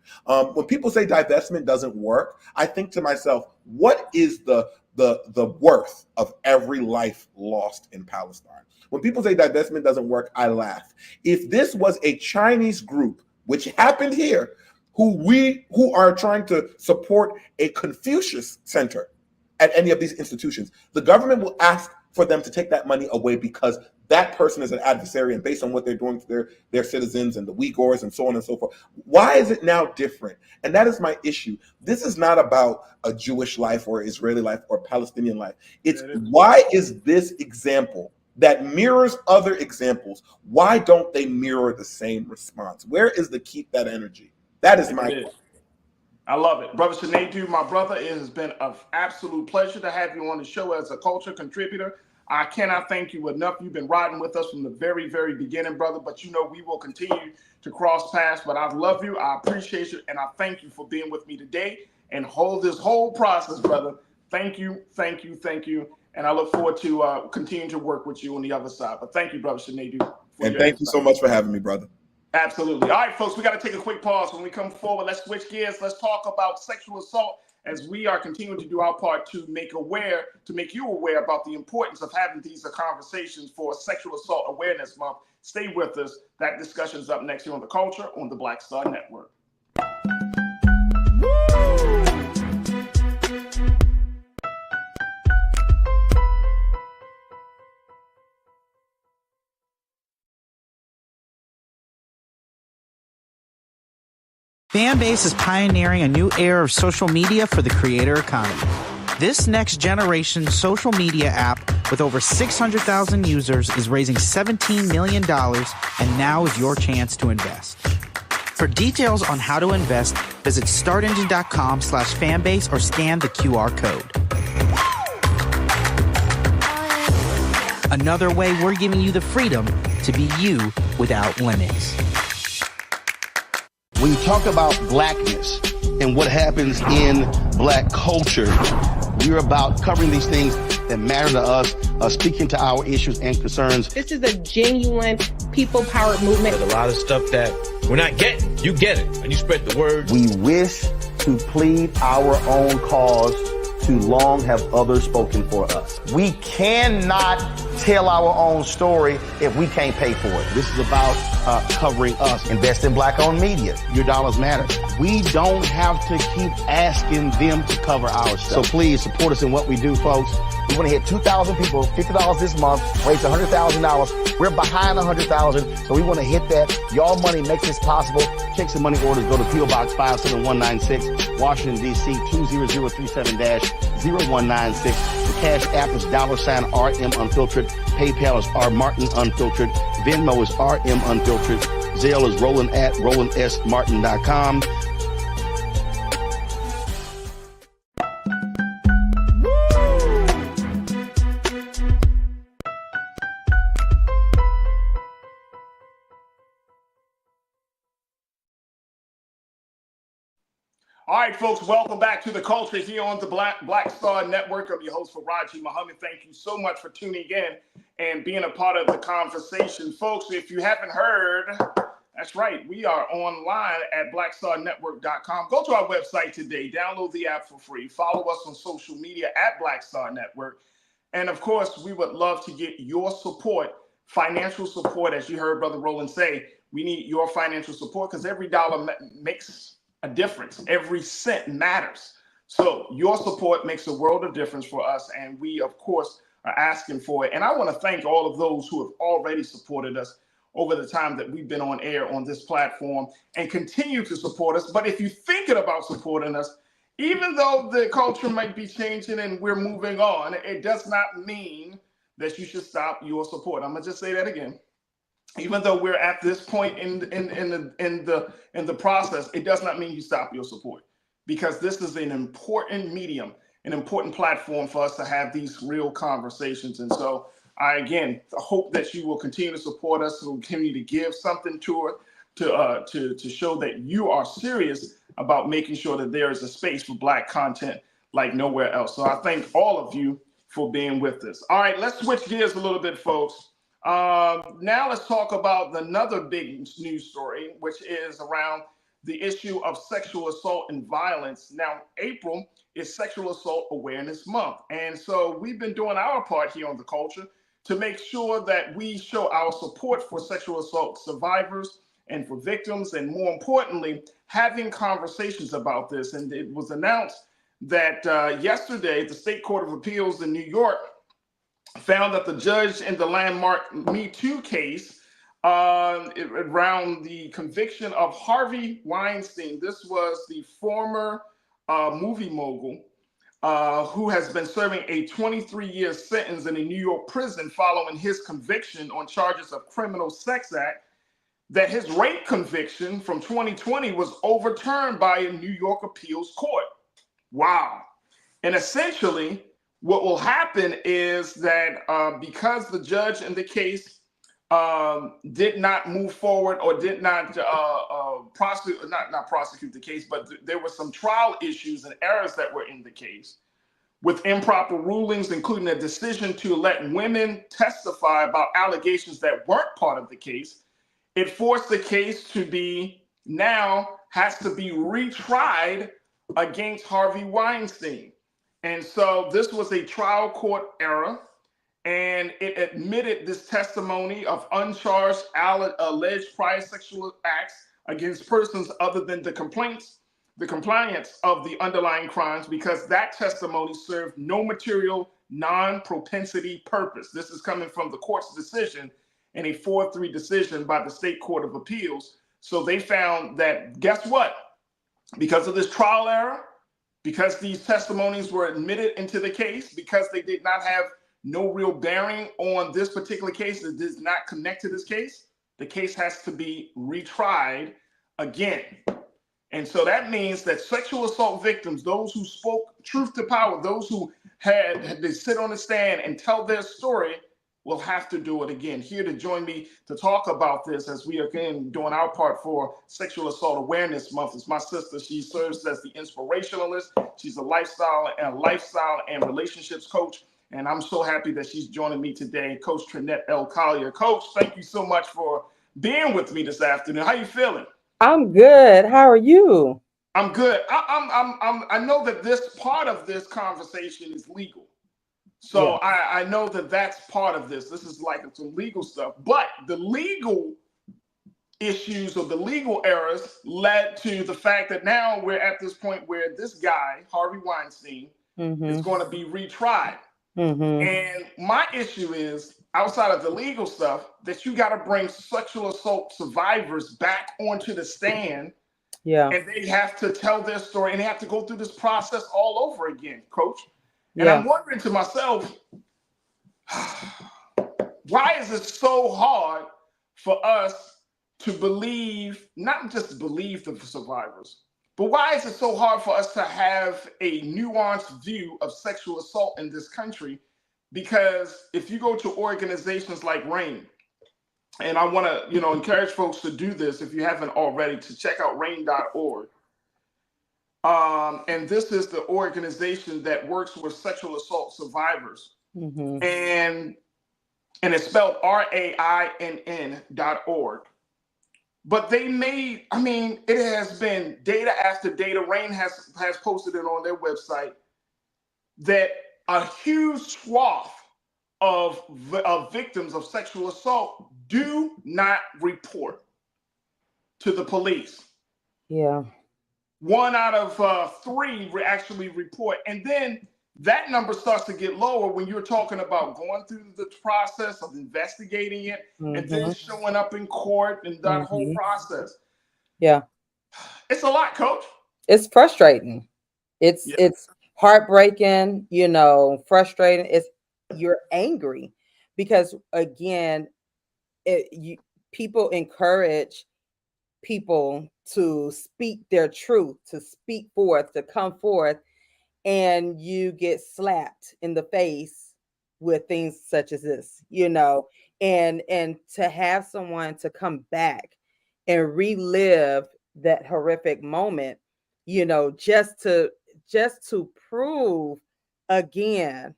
When people say divestment doesn't work, I think to myself, what is the worth of every life lost in Palestine? When people say divestment doesn't work, I laugh. If this was a Chinese group, which happened here, who are trying to support a Confucius center at any of these institutions, the government will ask for them to take that money away because that person is an adversary, and based on what they're doing to their citizens and the Uyghurs and so on and so forth. Why is it now different? And that is my issue. This is not about a Jewish life or Israeli life or Palestinian life. It's why is this example that mirrors other examples, why don't they mirror the same response? Where is the keep that energy? That is my question. I love it. Brother Sinead, my brother, it has been an absolute pleasure to have you on the show as a culture contributor. I cannot thank you enough. You've been riding with us from the very, very beginning, brother, but you know we will continue to cross paths. But I love you, I appreciate you, and I thank you for being with me today and hold this whole process, brother. Thank you. And I look forward to continuing to work with you on the other side. But thank you, Brother Sinead. And thank you so much for having me, brother. Absolutely. All right, folks, we got to take a quick pause. When we come forward, let's switch gears. Let's talk about sexual assault as we are continuing to do our part to make you aware about the importance of having these conversations for Sexual Assault Awareness Month. Stay with us. That discussion is up next here on The Culture on the Black Star Network. Fanbase is pioneering a new era of social media for the creator economy. This next generation social media app with over 600,000 users is raising $17 million, and now is your chance to invest. For details on how to invest, visit startengine.com/fanbase or scan the QR code. Another way we're giving you the freedom to be you without limits. When you talk about blackness and what happens in black culture, we're about covering these things that matter to us, speaking to our issues and concerns. This is a genuine people-powered movement. There's a lot of stuff that we're not getting. You get it, and you spread the word. We wish to plead our own cause. Too long have others spoken for us. We cannot tell our own story if we can't pay for it. This is about covering us. Invest in black-owned media. Your dollars matter. We don't have to keep asking them to cover our stuff. So please support us in what we do, folks. We want to hit 2,000 people, $50 this month, raise $100,000. We're behind 100,000, so we want to hit that. Your money makes this possible. Check some money orders. Go to P.O. Box 57196, Washington, D.C. 20037-0196. The Cash App is $RM Unfiltered. PayPal is R Martin Unfiltered. Venmo is RM Unfiltered. Zelle is Roland at RolandSMartin.com. All right, folks, welcome back to The Culture here on the Black Star Network. I'm your host, Farajii Muhammad. Thank you so much for tuning in and being a part of the conversation. Folks, if you haven't heard, that's right, we are online at blackstarnetwork.com. Go to our website today, download the app for free, follow us on social media at Black Star Network. And of course, we would love to get your support, financial support, as you heard Brother Roland say. We need your financial support because every dollar makes a difference. Every cent matters. So your support makes a world of difference for us. And we, of course, are asking for it. And I want to thank all of those who have already supported us over the time that we've been on air on this platform and continue to support us. But if you're thinking about supporting us, even though the culture might be changing and we're moving on, it does not mean that you should stop your support. I'm going to just say that again. Even though we're at this point in the process, it does not mean you stop your support, because this is an important medium, an important platform for us to have these real conversations. And so I, again, hope that you will continue to support us, will continue to give something to it, to show that you are serious about making sure that there is a space for Black content like nowhere else. So I thank all of you for being with us. All right, let's switch gears a little bit, folks. Now let's talk about another big news story, which is around the issue of sexual assault and violence. Now, April is Sexual Assault Awareness Month. And so we've been doing our part here on The Culture to make sure that we show our support for sexual assault survivors and for victims, and more importantly, having conversations about this. And it was announced that yesterday, the State Court of Appeals in New York found that the judge in the landmark Me Too case around the conviction of Harvey Weinstein. This was the former movie mogul who has been serving a 23-year sentence in a New York prison following his conviction on charges of criminal sex act, that his rape conviction from 2020 was overturned by a New York appeals court. Wow. And essentially, what will happen is that because the judge in the case did not move forward or did not prosecute the case, but there were some trial issues and errors that were in the case with improper rulings, including a decision to let women testify about allegations that weren't part of the case. It forced the case to be has to be retried against Harvey Weinstein. And so this was a trial court error, and it admitted this testimony of uncharged alleged prior sexual acts against persons other than the compliance of the underlying crimes, because that testimony served no material non-propensity purpose. This is coming from the court's decision in a 4-3 decision by the State Court of Appeals. So they found that, guess what? Because of this trial error, because these testimonies were admitted into the case, because they did not have no real bearing on this particular case, it does not connect to this case, the case has to be retried again. And so that means that sexual assault victims, those who spoke truth to power, those who had to sit on the stand and tell their story, will have to do it again. Here to join me to talk about this, as we are again doing our part for Sexual Assault Awareness Month, is my sister. She serves as the inspirationalist. She's a lifestyle and relationships coach. And I'm so happy that she's joining me today, Coach Trinette L. Collier. Coach, thank you so much for being with me this afternoon. How you feeling? I'm good. How are you? I'm good. I know that this part of this conversation is legal. So yeah. I know that that's part of this. This is like some legal stuff. But the legal issues or the legal errors led to the fact that now we're at this point where this guy, Harvey Weinstein, is going to be retried. And my issue is, outside of the legal stuff, that you got to bring sexual assault survivors back onto the stand. Yeah. And they have to tell their story, and they have to go through this process all over again, Coach. And I'm wondering to myself, why is it so hard for us to believe, not just believe the survivors, but why is it so hard for us to have a nuanced view of sexual assault in this country? Because if you go to organizations like RAIN, and I want to, encourage folks to do this if you haven't already, to check out RAIN.org. and this is the organization that works with sexual assault survivors, Mm-hmm. and it's spelled RAINN.org. But they made, I mean, it has been data after data. Rain has posted it on their website that a huge swath of victims of sexual assault do not report to the police. Yeah. 1 out of 3 actually report. And then that number starts to get lower when you're talking about going through the process of investigating it and then showing up in court and that whole process. Yeah. It's a lot, Coach. It's frustrating. It's heartbreaking, frustrating. You're angry because again, people encourage people to speak their truth, to speak forth, to come forth, and you get slapped in the face with things such as this, and to have someone to come back and relive that horrific moment, just to prove again,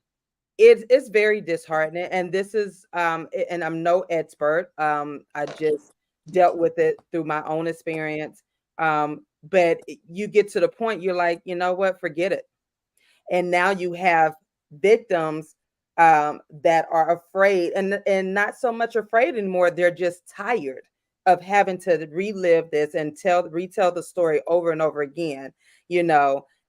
it's very disheartening. And this is and I'm no expert. I just dealt with it through my own experience. But you get to the point you're like, you know what, forget it. And now you have victims that are afraid, and not so much afraid anymore. They're just tired of having to relive this and retell the story over and over again,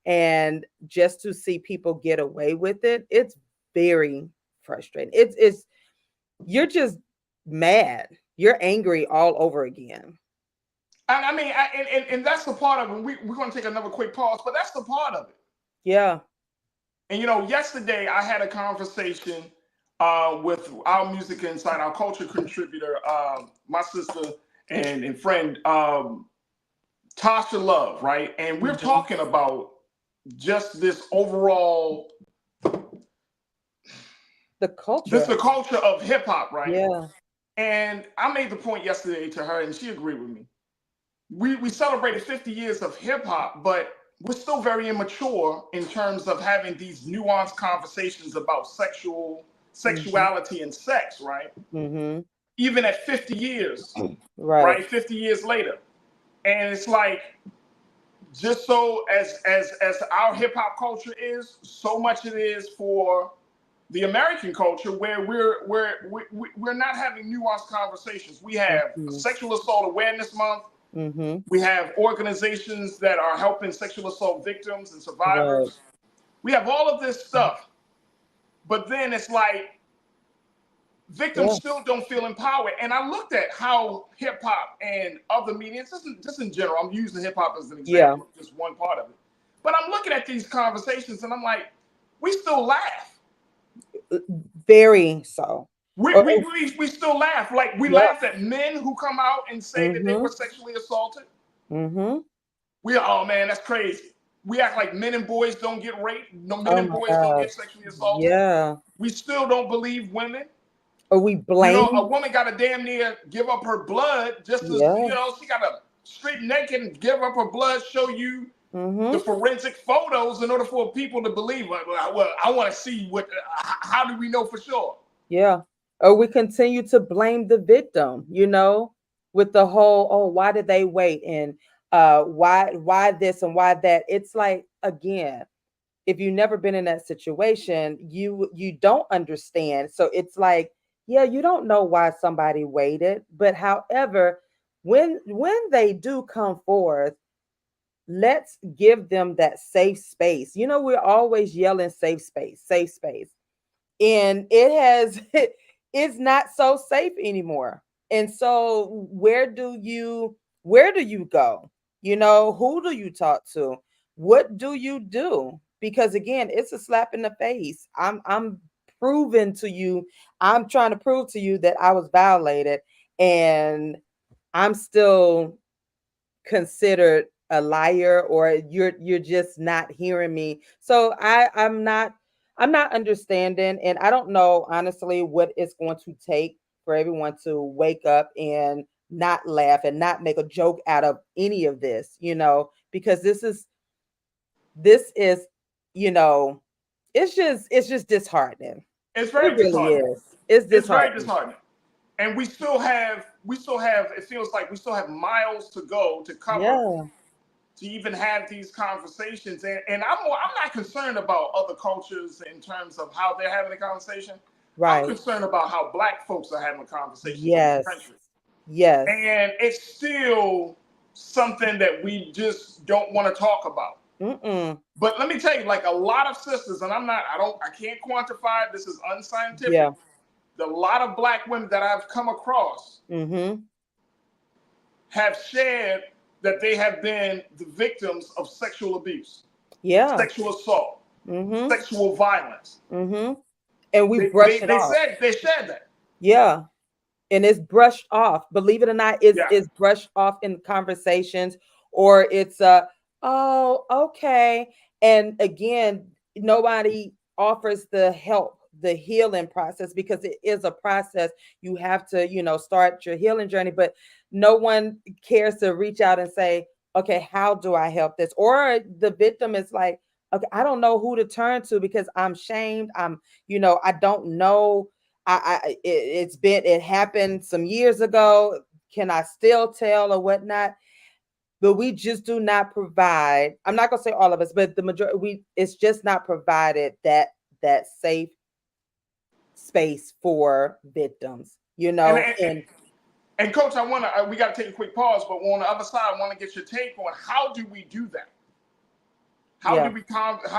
and just to see people get away with it, it's very frustrating. It's you're just mad. You're angry all over again. I mean, and that's the part of it. We're going to take another quick pause, but that's the part of it. Yeah. And yesterday I had a conversation with our Music Inside, our culture contributor, my sister and friend Tasha Love, right? And we're talking about just this overall the culture. Just the culture of hip hop, right? Yeah. And I made the point yesterday to her, and she agreed with me. We celebrated 50 years of hip hop, but we're still very immature in terms of having these nuanced conversations about sexuality and sex, right? Mm-hmm. Even at 50 years, right? 50 years later. And it's like, just so as our hip hop culture is, so much it is for the American culture, where we're not having nuanced conversations. We have Sexual Assault Awareness Month. We have organizations that are helping sexual assault victims and survivors. We have all of this stuff, but then it's like victims still don't feel empowered. And I looked at how hip hop and other media, just in general, I'm using hip hop as an example of just one part of it. But I'm looking at these conversations and I'm like, we still laugh. Very so. We still laugh. Like we laugh at men who come out and say that they were sexually assaulted. Oh man, that's crazy. We act like men and boys don't get raped. No, men and boys don't get sexually assaulted. Yeah. We still don't believe women. Or we blame. A woman got to damn near give up her blood just to, she got to strip naked and give up her blood, show you the forensic photos in order for people to believe. Well, I want to see how do we know for sure? Yeah. Or we continue to blame the victim, with the whole, why did they wait? And why this and why that? It's like, again, if you've never been in that situation, you don't understand. So it's like, you don't know why somebody waited. But however, when they do come forth, let's give them that safe space. We're always yelling safe space. And it's not so safe anymore. And so where do you go? Who do you talk to? What do you do? Because again, it's a slap in the face. I'm trying to prove to you that I was violated, and I'm still considered a liar, or you're just not hearing me. So I'm not understanding, and I don't know honestly what it's going to take for everyone to wake up and not laugh and not make a joke out of any of this, because this is this is, it's just disheartening. It's very disheartening. disheartening. It's very disheartening. disheartening. And we still have, it feels like we still have miles to go to cover to even have these conversations. And I'm not concerned about other cultures in terms of how they're having a conversation. Right. I'm concerned about how Black folks are having conversations in Yes. this country. Yes. And it's still something that we just don't want to talk about. But let me tell you, like a lot of sisters, and I can't quantify it, this is unscientific. Yeah. A lot of Black women that I've come across have shared that they have been the victims of sexual abuse, sexual assault, sexual violence. And we brush it off. They said that. Yeah. And it's brushed off. Believe it or not, it's brushed off in conversations, or it's oh, okay. And again, nobody offers the help, the healing process, because it is a process. You have to, start your healing journey, but no one cares to reach out and say, okay, how do I help this? Or the victim is like, okay, I don't know who to turn to because I'm shamed. I don't know. It happened some years ago. Can I still tell or whatnot? But we just do not provide. I'm not gonna say all of us, but the majority, it's just not provided that safe space for victims. And Coach, we got to take a quick pause, but on the other side, I want to get your take on how do we do that? How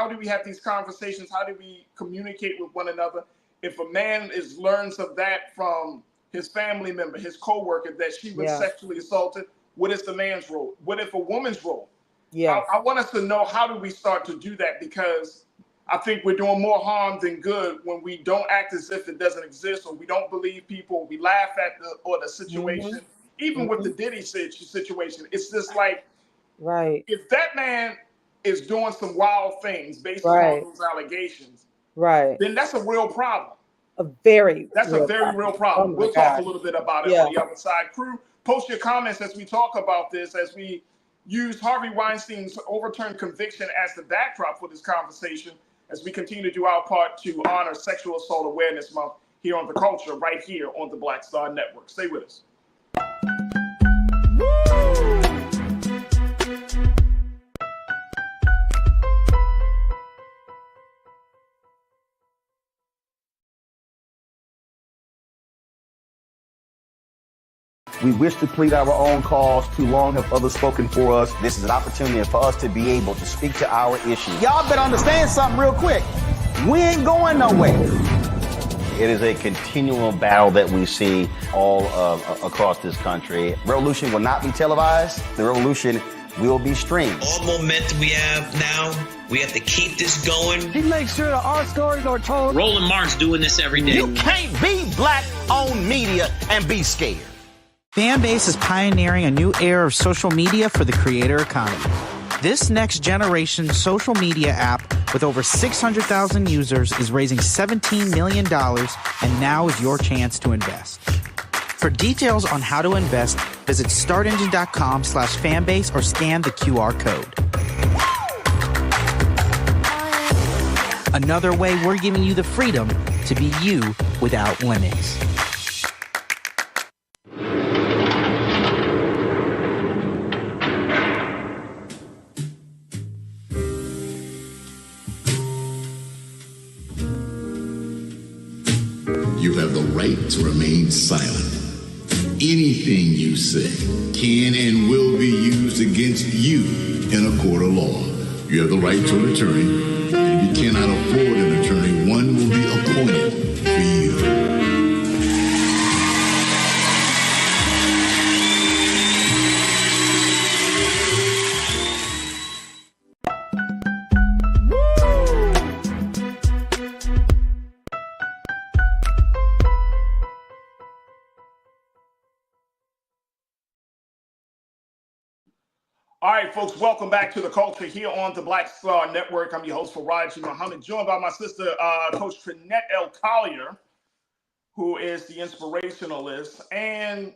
do we have these conversations? How do we communicate with one another? If a man learns of that from his family member, his coworker, that she was sexually assaulted, what is the man's role? What if a woman's role? Yeah, I want us to know, how do we start to do that? Because I think we're doing more harm than good when we don't act as if it doesn't exist, or we don't believe people, we laugh at the situation. Even with the Diddy situation, it's just like, if that man is doing some wild things based on those allegations, then that's a real problem. That's a very real problem. We'll talk a little bit about it on the other side. Crew, post your comments as we talk about this, as we use Harvey Weinstein's overturned conviction as the backdrop for this conversation, as we continue to do our part to honor Sexual Assault Awareness Month here on The Culture, right here on the Black Star Network. Stay with us. We wish to plead our own cause. Too long have others spoken for us. This is an opportunity for us to be able to speak to our issues. Y'all better understand something real quick. We ain't going nowhere. It is a continual battle that we see all across this country. Revolution will not be televised. The revolution will be streamed. All momentum we have now, we have to keep this going. He makes sure that our stories are told. Roland Martin's doing this every day. You can't be Black-owned media and be scared. Fanbase is pioneering a new era of social media for the creator economy. This next generation social media app with over 600,000 users is raising $17 million, and now is your chance to invest. For details on how to invest, visit startengine.com/fanbase or scan the QR code. Another way we're giving you the freedom to be you without limits. You have the right to remain silent. Anything you say can and will be used against you in a court of law. You have the right to an attorney, and if you cannot afford an attorney, one will be appointed for you. All right, folks, welcome back to The Culture here on the Black Star Network. I'm your host, Farajii Muhammad, joined by my sister, Coach Trinette L. Collier, who is the inspirationalist. And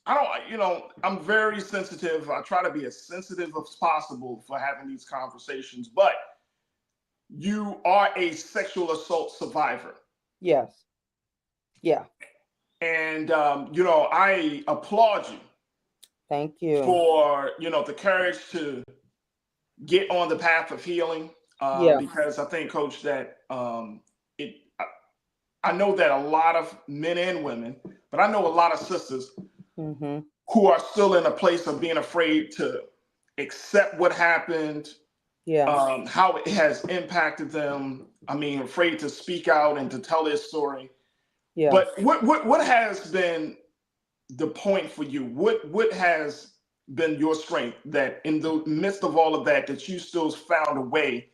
I'm very sensitive. I try to be as sensitive as possible for having these conversations, but you are a sexual assault survivor. Yes. Yeah. And, I applaud you. Thank you. For, the courage to get on the path of healing. Yeah. Because I think, Coach, that I know that a lot of men and women, but I know a lot of sisters who are still in a place of being afraid to accept what happened, how it has impacted them. I mean, afraid to speak out and to tell their story. Yeah. But what has been the point for you? What has been your strength that in the midst of all of that you still found a way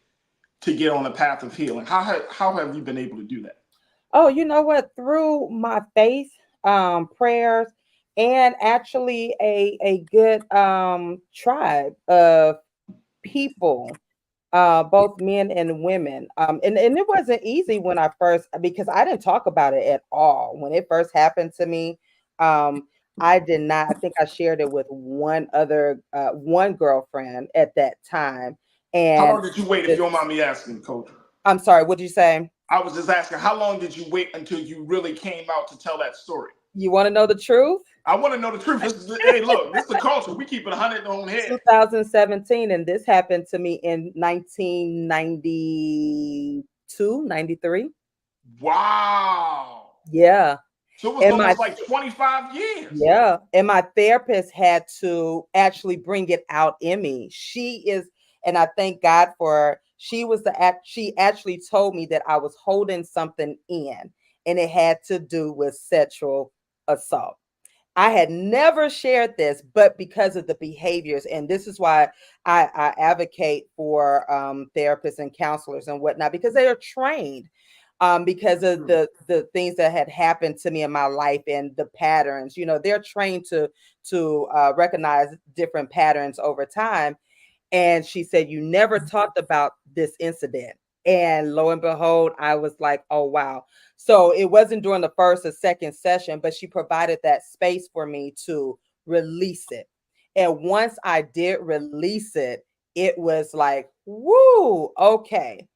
to get on the path of healing? How have you been able to do that? Oh, you know what? Through my faith, prayers, and actually a good tribe of people, both men and women. And it wasn't easy when I first, because I didn't talk about it at all. When it first happened to me, I did not. I think I shared it with one girlfriend at that time. And how long did you wait, if you don't mind me asking, Coach? I'm sorry, what did you say? I was just asking, how long did you wait until you really came out to tell that story? You want to know the truth? I want to know the truth. Hey, look, this is the culture. We keep it 100 on head. 2017, and this happened to me in 1992, 93. Wow. Yeah. So it was almost like 25 years. Yeah. And my therapist had to actually bring it out in me. And I thank God for her. She actually told me that I was holding something in, and it had to do with sexual assault. I had never shared this, but because of the behaviors, and this is why I advocate for therapists and counselors and whatnot, because they are trained, because of the things that had happened to me in my life and the patterns. They're trained to recognize different patterns over time. And she said, you never talked about this incident. And lo and behold, I was like, oh, wow. So it wasn't during the first or second session, but she provided that space for me to release it. And once I did release it, it was like, woo, okay.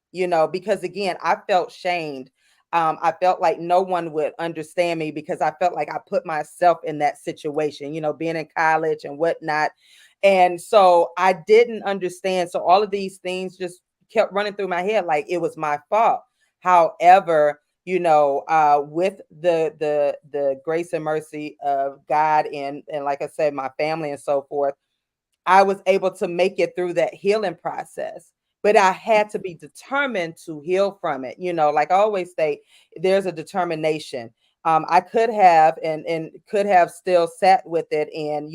Because again, I felt shamed. I felt like no one would understand me because I felt like I put myself in that situation, being in college and whatnot. And so I didn't understand. So all of these things just kept running through my head like it was my fault. However, with the grace and mercy of God and like I said, my family and so forth, I was able to make it through that healing process. But I had to be determined to heal from it. Like I always say, there's a determination. I could have and could have still sat with it and,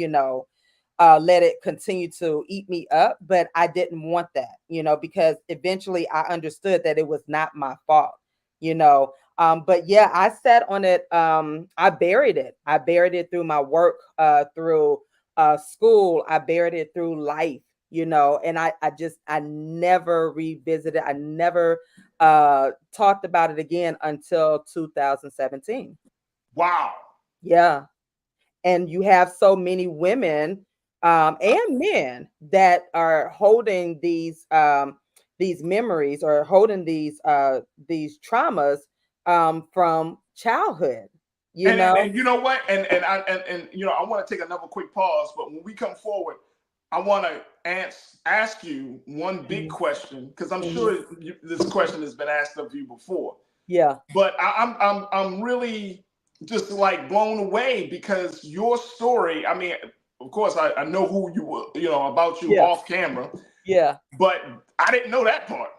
let it continue to eat me up, but I didn't want that, because eventually I understood that it was not my fault, but yeah, I sat on it. I buried it through my work, through school. I buried it through life, and I never revisited. I never talked about it again until 2017. Wow. Yeah. And you have so many women and men that are holding these memories or holding these traumas from childhood. And you know what? And I want to take another quick pause, but when we come forward, I want to ask you one big question, because I'm sure this question has been asked of you before. Yeah. But I'm really just like blown away because your story. I mean, of course, I know who you were, about you off camera. Yeah. But I didn't know that part.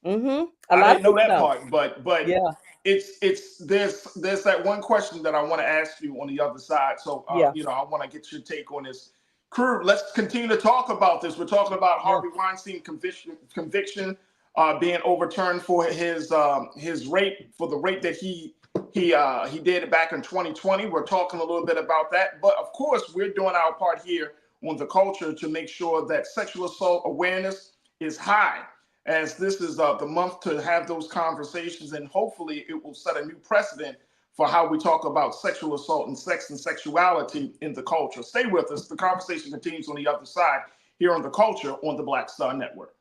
Mm-hmm. I didn't know that part. But yeah, it's there's that one question that I want to ask you on the other side. So I want to get your take on this. Crew, let's continue to talk about this. We're talking about Harvey Weinstein conviction being overturned for his rape, for the rape that he did back in 2020. We're talking a little bit about that, but of course we're doing our part here on The Culture to make sure that sexual assault awareness is high, as this is the month to have those conversations, and hopefully it will set a new precedent for how we talk about sexual assault and sex and sexuality in the culture. Stay with us. The conversation continues on the other side here on The Culture on the Black Star Network.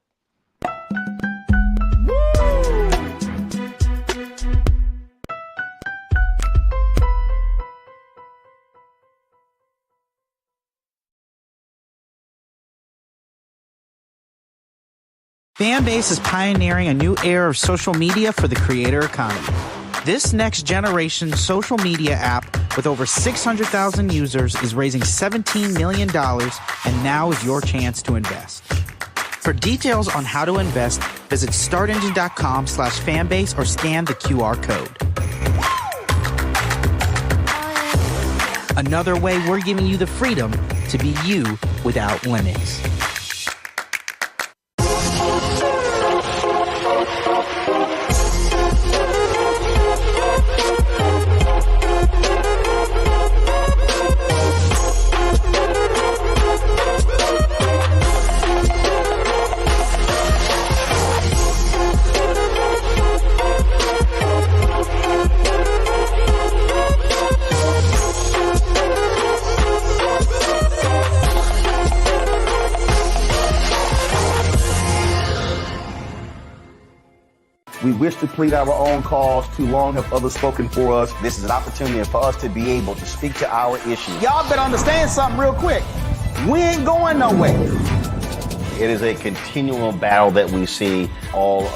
Fanbase is pioneering a new era of social media for the creator economy. This next generation social media app with over 600,000 users is raising $17 million, and now is your chance to invest. For details on how to invest, visit startengine.com/fanbase or scan the QR code. Another way we're giving you the freedom to be you without limits. We wish to plead our own cause. Too long have others spoken for us. This is an opportunity for us to be able to speak to our issues. Y'all better understand something real quick. We ain't going nowhere. It is a continual battle that we see all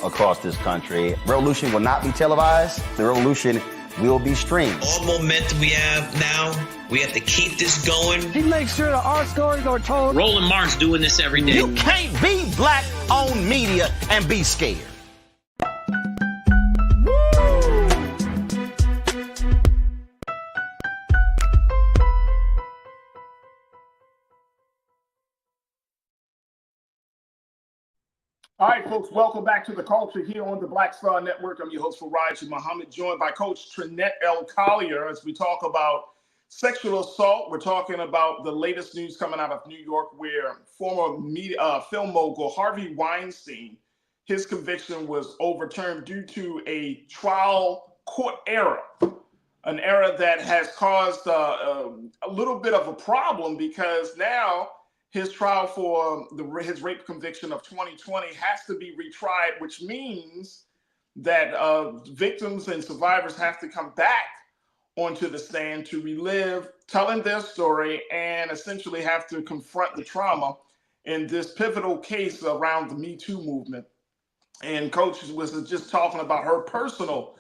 across this country. Revolution will not be televised. The revolution will be streamed. All momentum we have now, we have to keep this going. He makes sure that our stories are told. Roland Martin's doing this every day. You can't be black-owned media and be scared. All right, folks, welcome back to The Culture here on the Black Star Network. I'm your host, Farajii Muhammad, joined by Coach Trinette L. Collier as we talk about sexual assault. We're talking about the latest news coming out of New York where former film mogul Harvey Weinstein, his conviction was overturned due to a trial court error, an error that has caused a little bit of a problem because now his trial for his rape conviction of 2020 has to be retried, which means that victims and survivors have to come back onto the stand to relive telling their story and essentially have to confront the trauma in this pivotal case around the Me Too movement. And Coach was just talking about her personal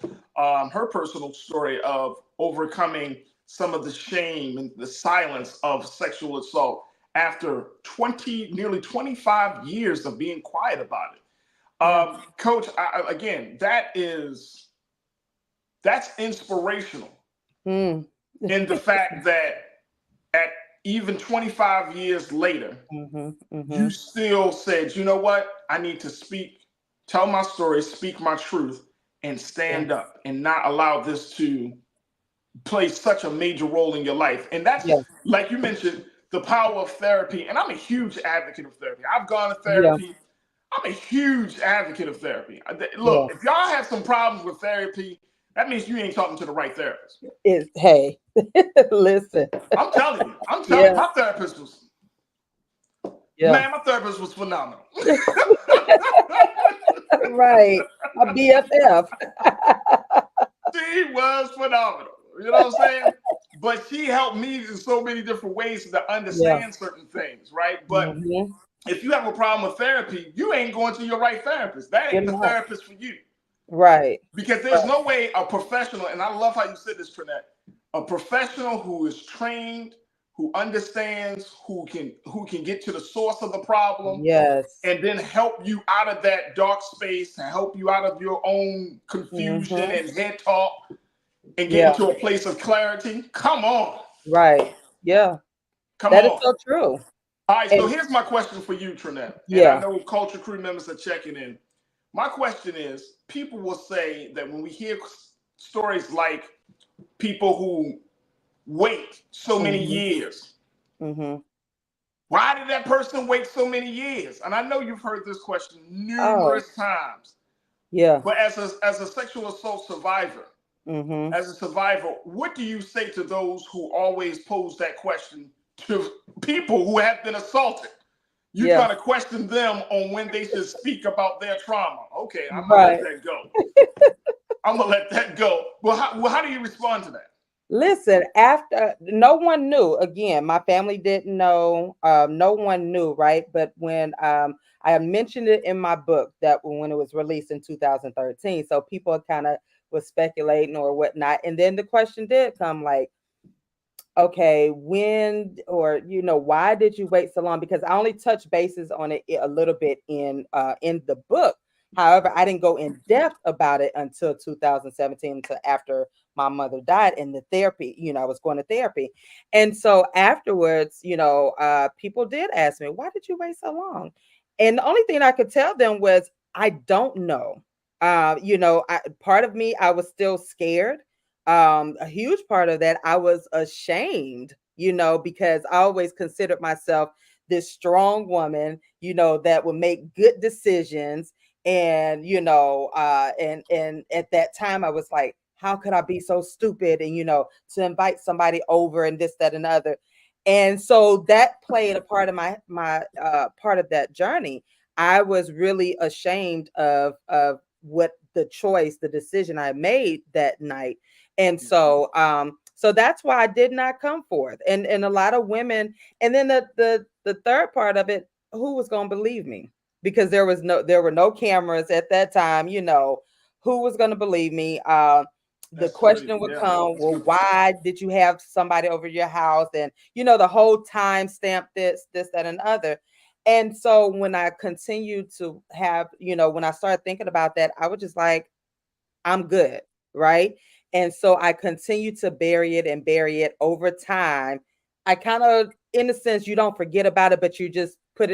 story of overcoming some of the shame and the silence of sexual assault after nearly 25 years of being quiet about it. Coach, again, that's inspirational in the fact that at even 25 years later, you still said, you know what, I need to speak, tell my story, speak my truth, and stand up and not allow this to play such a major role in your life. And that's, like you mentioned, the power of therapy. And I'm a huge advocate of therapy. I've gone to therapy. I'm a huge advocate of therapy. Look, if y'all have some problems with therapy, that means you ain't talking to the right therapist. Hey, listen. I'm telling you, my therapist was, man, my therapist was phenomenal. Right, a BFF. She was phenomenal. You know what I'm saying? But she helped me in so many different ways to understand certain things, right? But if you have a problem with therapy, you ain't going to your right therapist. That ain't the therapist for you. Right. Because there's no way a professional, and I love how you said this, Trinette, a professional who is trained, who understands, who can get to the source of the problem, and then help you out of that dark space, and help you out of your own confusion and head talk, and get into a place of clarity. Come on. Right. Yeah. That is so true. All right, so here's my question for you, Trinette. And I know Culture Crew members are checking in. My question is, people will say that when we hear stories like people who wait so many years, why did that person wait so many years? And I know you've heard this question numerous times. Yeah. But as a sexual assault survivor, as a survivor, what do you say to those who always pose that question to people who have been assaulted? You kind of question them on when they should speak about their trauma. Okay, I'm gonna let that go. I'm gonna let that go. Well, how do you respond to that? Listen, after no one knew, again, my family didn't know, no one knew, right? But when I mentioned it in my book that when it was released in 2013, so people kind of was speculating or whatnot. And then the question did come like, okay, when or why did you wait so long? Because I only touched bases on it a little bit in the book. However, I didn't go in depth about it until 2017, until after my mother died, and the therapy, I was going to therapy. And so afterwards, people did ask me, why did you wait so long? And the only thing I could tell them was, I don't know. Part of me, I was still scared. A huge part of that, I was ashamed, because I always considered myself this strong woman, that would make good decisions. And, and at that time I was like, how could I be so stupid? And, to invite somebody over and this, that, and the other. And so that played a part of my part of that journey. I was really ashamed of what the decision I made that night. And so so that's why I did not come forth. And a lot of women, and then the third part of it, who was going to believe me? Because there were no cameras at that time, who was going to believe me? The question would come, well, why did you have somebody over your house? And, the whole time stamp this, that, and other. And so when I continued to have, when I started thinking about that, I was just like, I'm good. Right. And so I continued to bury it over time. I kind of, in a sense, you don't forget about it, but you just push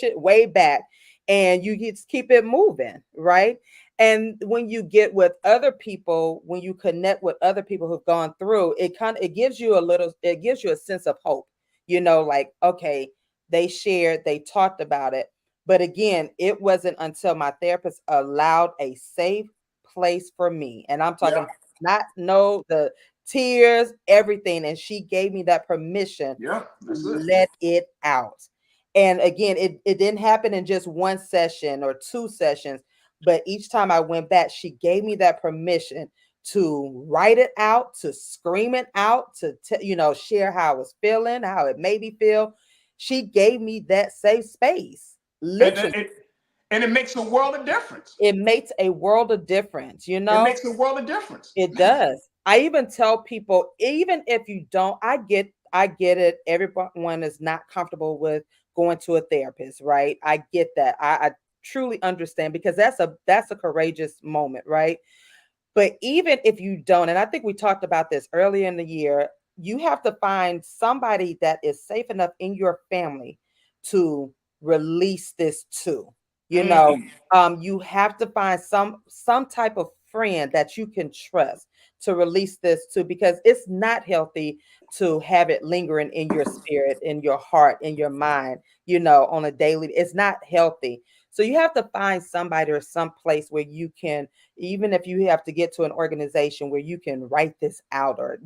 it way back and you just keep it moving. Right. And when you get with other people, when you connect with other people who've gone through, it gives you a sense of hope, like, okay, they shared, they talked about it. But again, it wasn't until my therapist allowed a safe place for me. And I'm talking the tears, everything. And she gave me that permission to let it out. And again, it didn't happen in just one session or two sessions. But each time I went back, she gave me that permission to write it out, to scream it out, to share how I was feeling, how it made me feel. She gave me that safe space. Literally. And it makes a world of difference. It makes a world of difference, It makes a world of difference. It does. I even tell people, even if you don't, I get it. Everyone is not comfortable with going to a therapist, right? I get that. I truly understand, because that's a courageous moment, right? But even if you don't, and I think we talked about this earlier in the year, you have to find somebody that is safe enough in your family to release this to. You have to find some type of friend that you can trust to release this to, because it's not healthy to have it lingering in your spirit, in your heart, in your mind, on a daily. It's not healthy. So you have to find somebody or some place where you can, even if you have to get to an organization where you can write this out or,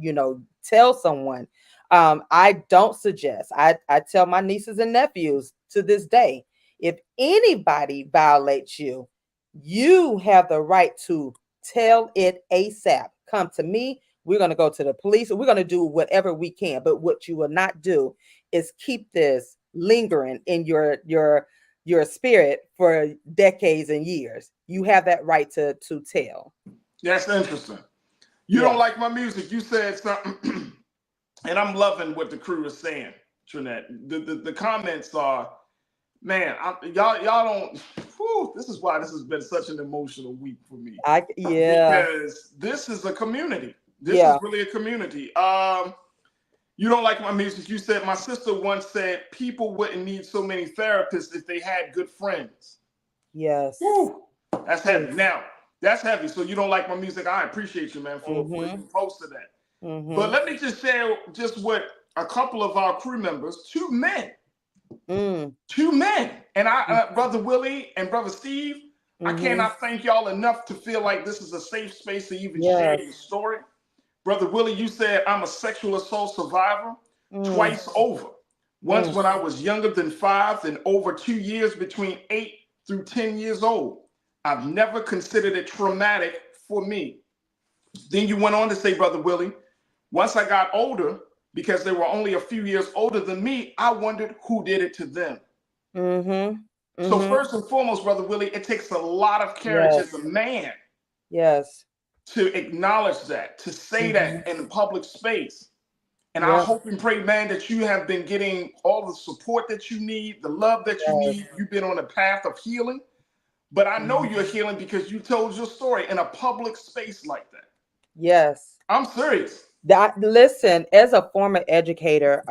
tell someone. I don't suggest, I tell my nieces and nephews to this day, if anybody violates you, you have the right to tell it ASAP. Come to me. We're going to go to the police. We're going to do whatever we can. But what you will not do is keep this lingering in your spirit for decades and years. You have that right to tell. That's interesting. You don't like my music. You said something, and I'm loving what the crew is saying, Trinette. The comments are, man, y'all don't. Whew, this is why this has been such an emotional week for me. Because this is a community. This is really a community. You don't like my music. You said, my sister once said, people wouldn't need so many therapists if they had good friends. Yes. Whew, that's heavy. Now, that's heavy. So you don't like my music. I appreciate you, man, for posting that. But let me just share just what a couple of our crew members, two men, and Brother Willie and Brother Steve, I cannot thank y'all enough to feel like this is a safe space to even share your story. Brother Willie, you said I'm a sexual assault survivor twice over. Once when I was younger than 5 and over 2 years between 8 through 10 years old. I've never considered it traumatic for me. Then you went on to say, Brother Willie, once I got older, because they were only a few years older than me, I wondered who did it to them. So first and foremost, Brother Willie, it takes a lot of courage as a man to acknowledge that, to say that in public space. And I hope and pray, man, that you have been getting all the support that you need, the love that you need. You've been on a path of healing. But I know you're healing because you told your story in a public space like that. Yes. I'm serious. Listen, as a former educator,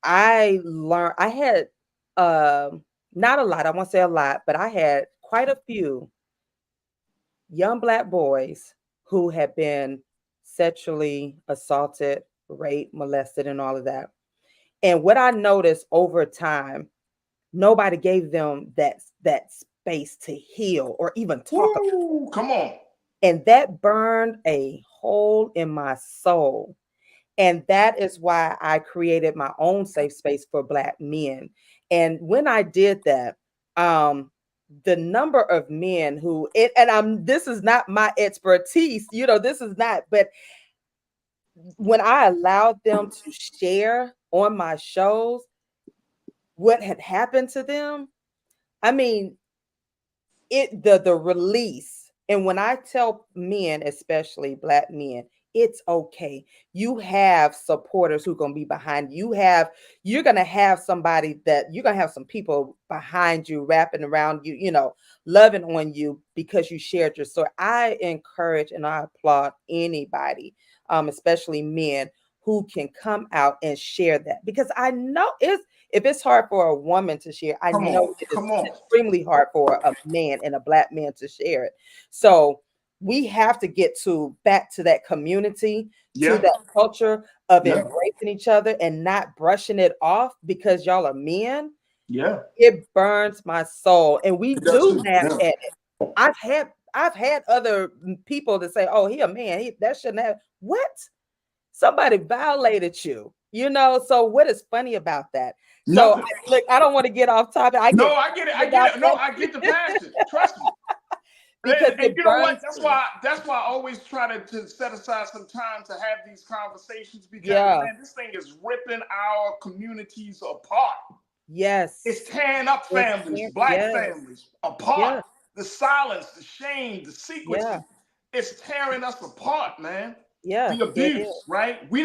I learned, I had not a lot, I won't say a lot, but I had quite a few young Black boys who had been sexually assaulted, raped, molested, and all of that. And what I noticed over time, nobody gave them that space to heal or even talk about it. Come on. And that burned a hole in my soul. And that is why I created my own safe space for Black men. And when I did that, the number of men who, this is not my expertise, this is not, but when I allowed them to share on my shows what had happened to them, I mean, the release. And when I tell men, especially Black men, it's okay. You have supporters who are going to be behind you. You're going to have somebody you're going to have some people behind you, wrapping around you, loving on you because you shared your story. I encourage and I applaud anybody, especially men, who can come out and share that, because I know if it's hard for a woman to share, I know it is extremely hard for a man and a Black man to share it. So we have to get back to that community, to that culture of embracing each other and not brushing it off because y'all are men. Yeah. It burns my soul. And we do nap at it. I've had other people to say, oh, he a man. That shouldn't have. What? Somebody violated you, so what is funny about that? So look, I don't want to get off topic. I get it. No, I get the passion. Trust me. Because and you know what? That's why I always try to set aside some time to have these conversations, because man, this thing is ripping our communities apart. Yes. It's tearing up families, Black families apart. The silence, the shame, the secrecy. It's tearing us apart, man. The abuse, right? We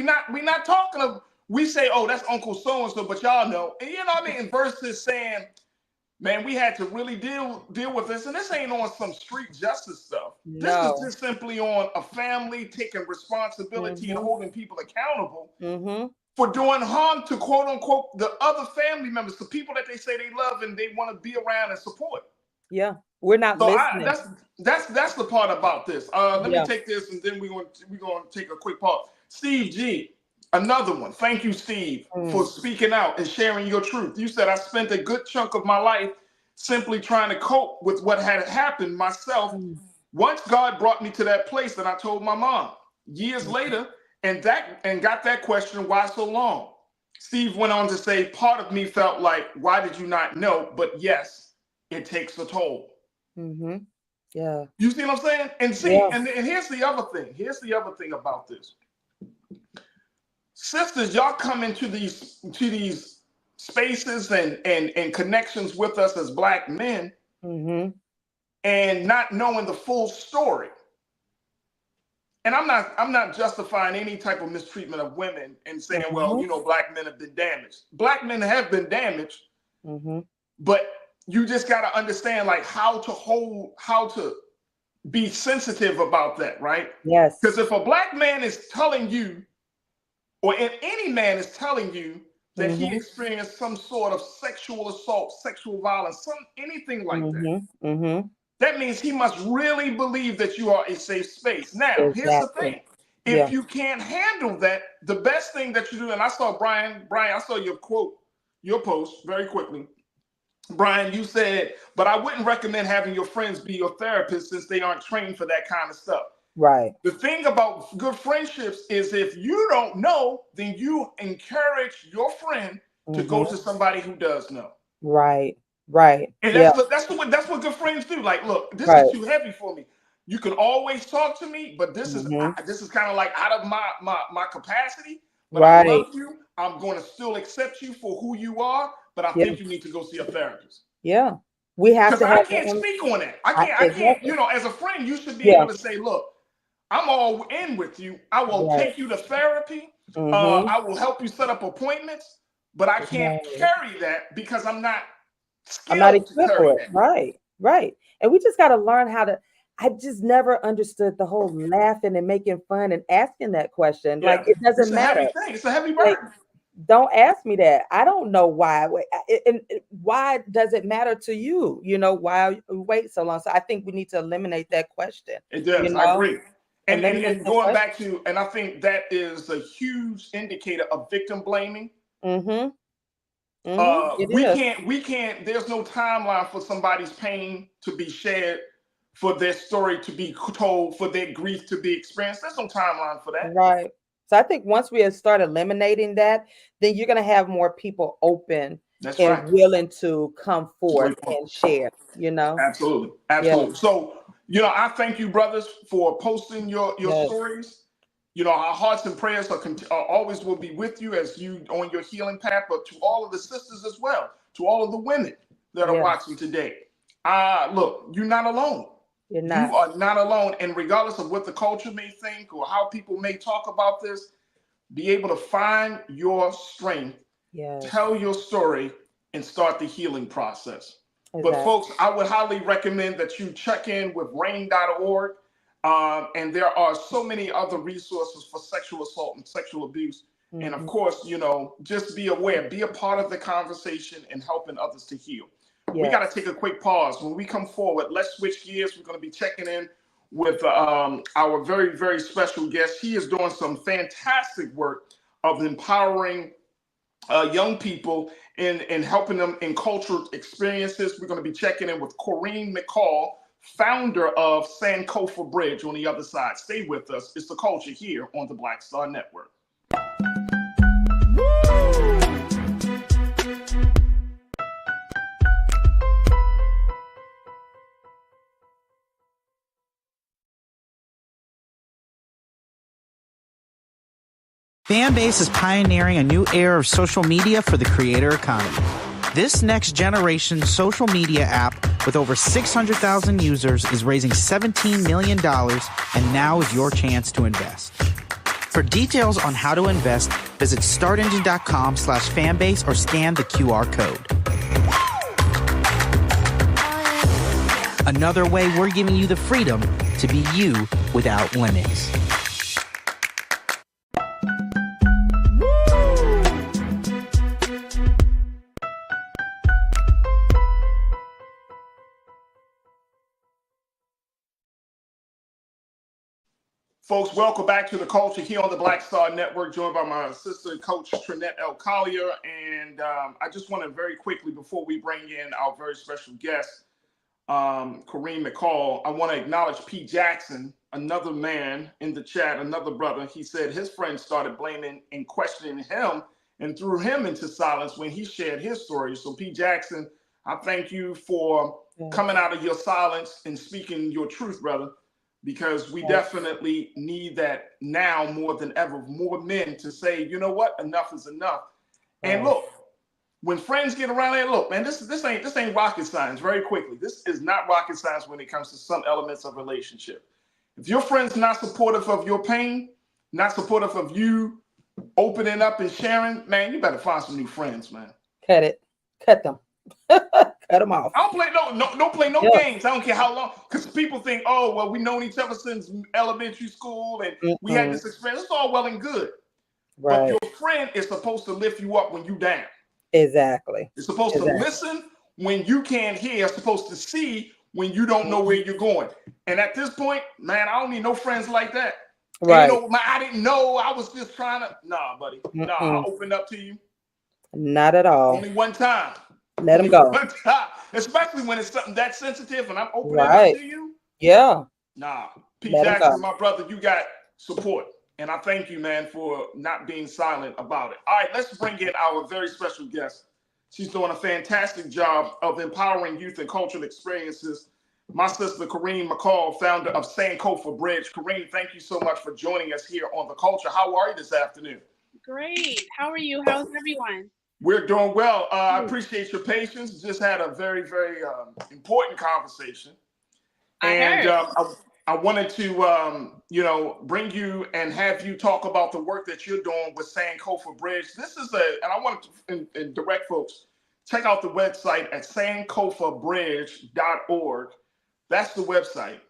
not talking of, we say, oh, that's Uncle so-and-so, but y'all know. And you know what I mean? Versus saying, man, we had to really deal with this. And this ain't on some street justice stuff. No. This is just simply on a family taking responsibility and holding people accountable for doing harm to, quote unquote, the other family members, the people that they say they love and they want to be around and support. Yeah. We're not listening. That's the part about this. Let me take this, and then we're going to take a quick pause. Steve G, another one. Thank you, Steve, for speaking out and sharing your truth. You said, I spent a good chunk of my life simply trying to cope with what had happened myself. Once God brought me to that place, and I told my mom years later, and got that question, why so long? Steve went on to say, part of me felt like, why did you not know? But yes, it takes a toll. Yeah. You see what I'm saying? And see, and here's the other thing. Here's the other thing about this. Sisters, y'all come into these spaces and connections with us as Black men, and not knowing the full story. And I'm not justifying any type of mistreatment of women and saying, well, Black men have been damaged. Black men have been damaged, but you just got to understand, like, how to be sensitive about that, right? Yes. Because if a Black man is telling you, or if any man is telling you that he experienced some sort of sexual assault, sexual violence, anything like that, that means he must really believe that you are a safe space. Now, here's the thing. If you can't handle that, the best thing that you do, and I saw Brian, I saw your quote, your post very quickly. Brian, you said, but I wouldn't recommend having your friends be your therapist since they aren't trained for that kind of stuff. Right. The thing about good friendships is if you don't know, then you encourage your friend to go to somebody who does know. Right. Right. And Yeah. that's what good friends do. Like, look, this Right. is too heavy for me. You can always talk to me, but this is kind of like out of my capacity. But I Right. love you. I'm going to still accept you for who you are. But I think you need to go see a therapist. Yeah. We have to Because I have can't speak on that. I can't. exactly. You know, as a friend, you should be able to say, look, I'm all in with you. I will take you to therapy. I will help you set up appointments, but I can't carry that because I'm not equipped to carry for it. that. Right. Right. And we just got to learn how to. I just never understood the whole laughing and making fun and asking that question. Yeah. Like, it doesn't matter. It's a heavy thing. It's a heavy Like, burden. don't ask me that. I don't know why. And why does it matter to you? You know, why we wait so long? So I think we need to eliminate that question. It does. You know? I agree. And Eliminate that going question. back to, and I think that is a huge indicator of victim blaming. We can't, there's no timeline for somebody's pain to be shared, for their story to be told, for their grief to be experienced. There's no timeline for that. Right. So I think once we start eliminating that, then you're going to have more people open and willing to come forth and share, you know? Absolutely. Absolutely. Yeah. So, you know, I thank you, brothers, for posting your stories. You know, our hearts and prayers are always will be with you as you on your healing path, but to all of the sisters as well, to all of the women that are watching today. Look, you're not alone. You're not. You are not alone. And regardless of what the culture may think or how people may talk about this, be able to find your strength, tell your story, and start the healing process. Exactly. But folks, I would highly recommend that you check in with rain.org. And there are so many other resources for sexual assault and sexual abuse. And of course, you know, just be aware, be a part of the conversation and helping others to heal. Yes. We got to take a quick pause. When we come forward, let's switch gears. We're going to be checking in with our very, very special guest. He is doing some fantastic work of empowering young people and helping them in cultural experiences. We're going to be checking in with Corinne McCall, founder of Sankofa Bridge, on the other side. Stay with us. It's The Culture here on the Black Star Network. Fanbase is pioneering a new era of social media for the creator economy. This next generation social media app with over 600,000 users is raising $17 million, and now is your chance to invest. For details on how to invest, visit startengine.com/fanbase or scan the QR code. Another way we're giving you the freedom to be you without limits. Folks, welcome back to The Culture here on the Black Star Network, joined by my sister, Coach Trinette L. Collier. And I just want to very quickly, before we bring in our very special guest, Corinne McCall, I want to acknowledge P. Jackson, another man in the chat, another brother. He said his friends started blaming and questioning him and threw him into silence when he shared his story. So P. Jackson, I thank you for coming out of your silence and speaking your truth, brother. Because we definitely need that now more than ever, more men to say, you know what, enough is enough. And look, when friends get around there, look, man, this ain't rocket science. Very quickly, this is not rocket science when it comes to some elements of relationship. If your friend's not supportive of your pain, not supportive of you opening up and sharing, man, you better find some new friends, man. Cut it, cut them. Cut them off. I don't play no games. I don't care how long, because people think, oh, well, we've known each other since elementary school and we had this experience. It's all well and good. Right. But your friend is supposed to lift you up when you down. Exactly. It's supposed to listen when you can't hear. It's supposed to see when you don't know where you're going. And at this point, man, I don't need no friends like that. Right. You know, I didn't know. I was just trying to. Nah, buddy. Nah, I opened up to you. Not at all. Only one time. Let them go. Especially when it's something that sensitive and I'm opening Right. up to you. Yeah. Nah. Pete Let 'em Jackson, go. my brother, you got support. And I thank you, man, for not being silent about it. All right, let's bring in our very special guest. She's doing a fantastic job of empowering youth and cultural experiences. My sister, Corrine McCall, founder of Sankofa Bridge. Corrine, thank you so much for joining us here on The Culture. How are you this afternoon? Great. How are you? How's everyone? We're doing well. I appreciate your patience. Just had a very, very important conversation. And I wanted to, bring you and have you talk about the work that you're doing with Sankofa Bridge. This is and I want to direct folks, check out the website at sankofabridge.org. That's the website,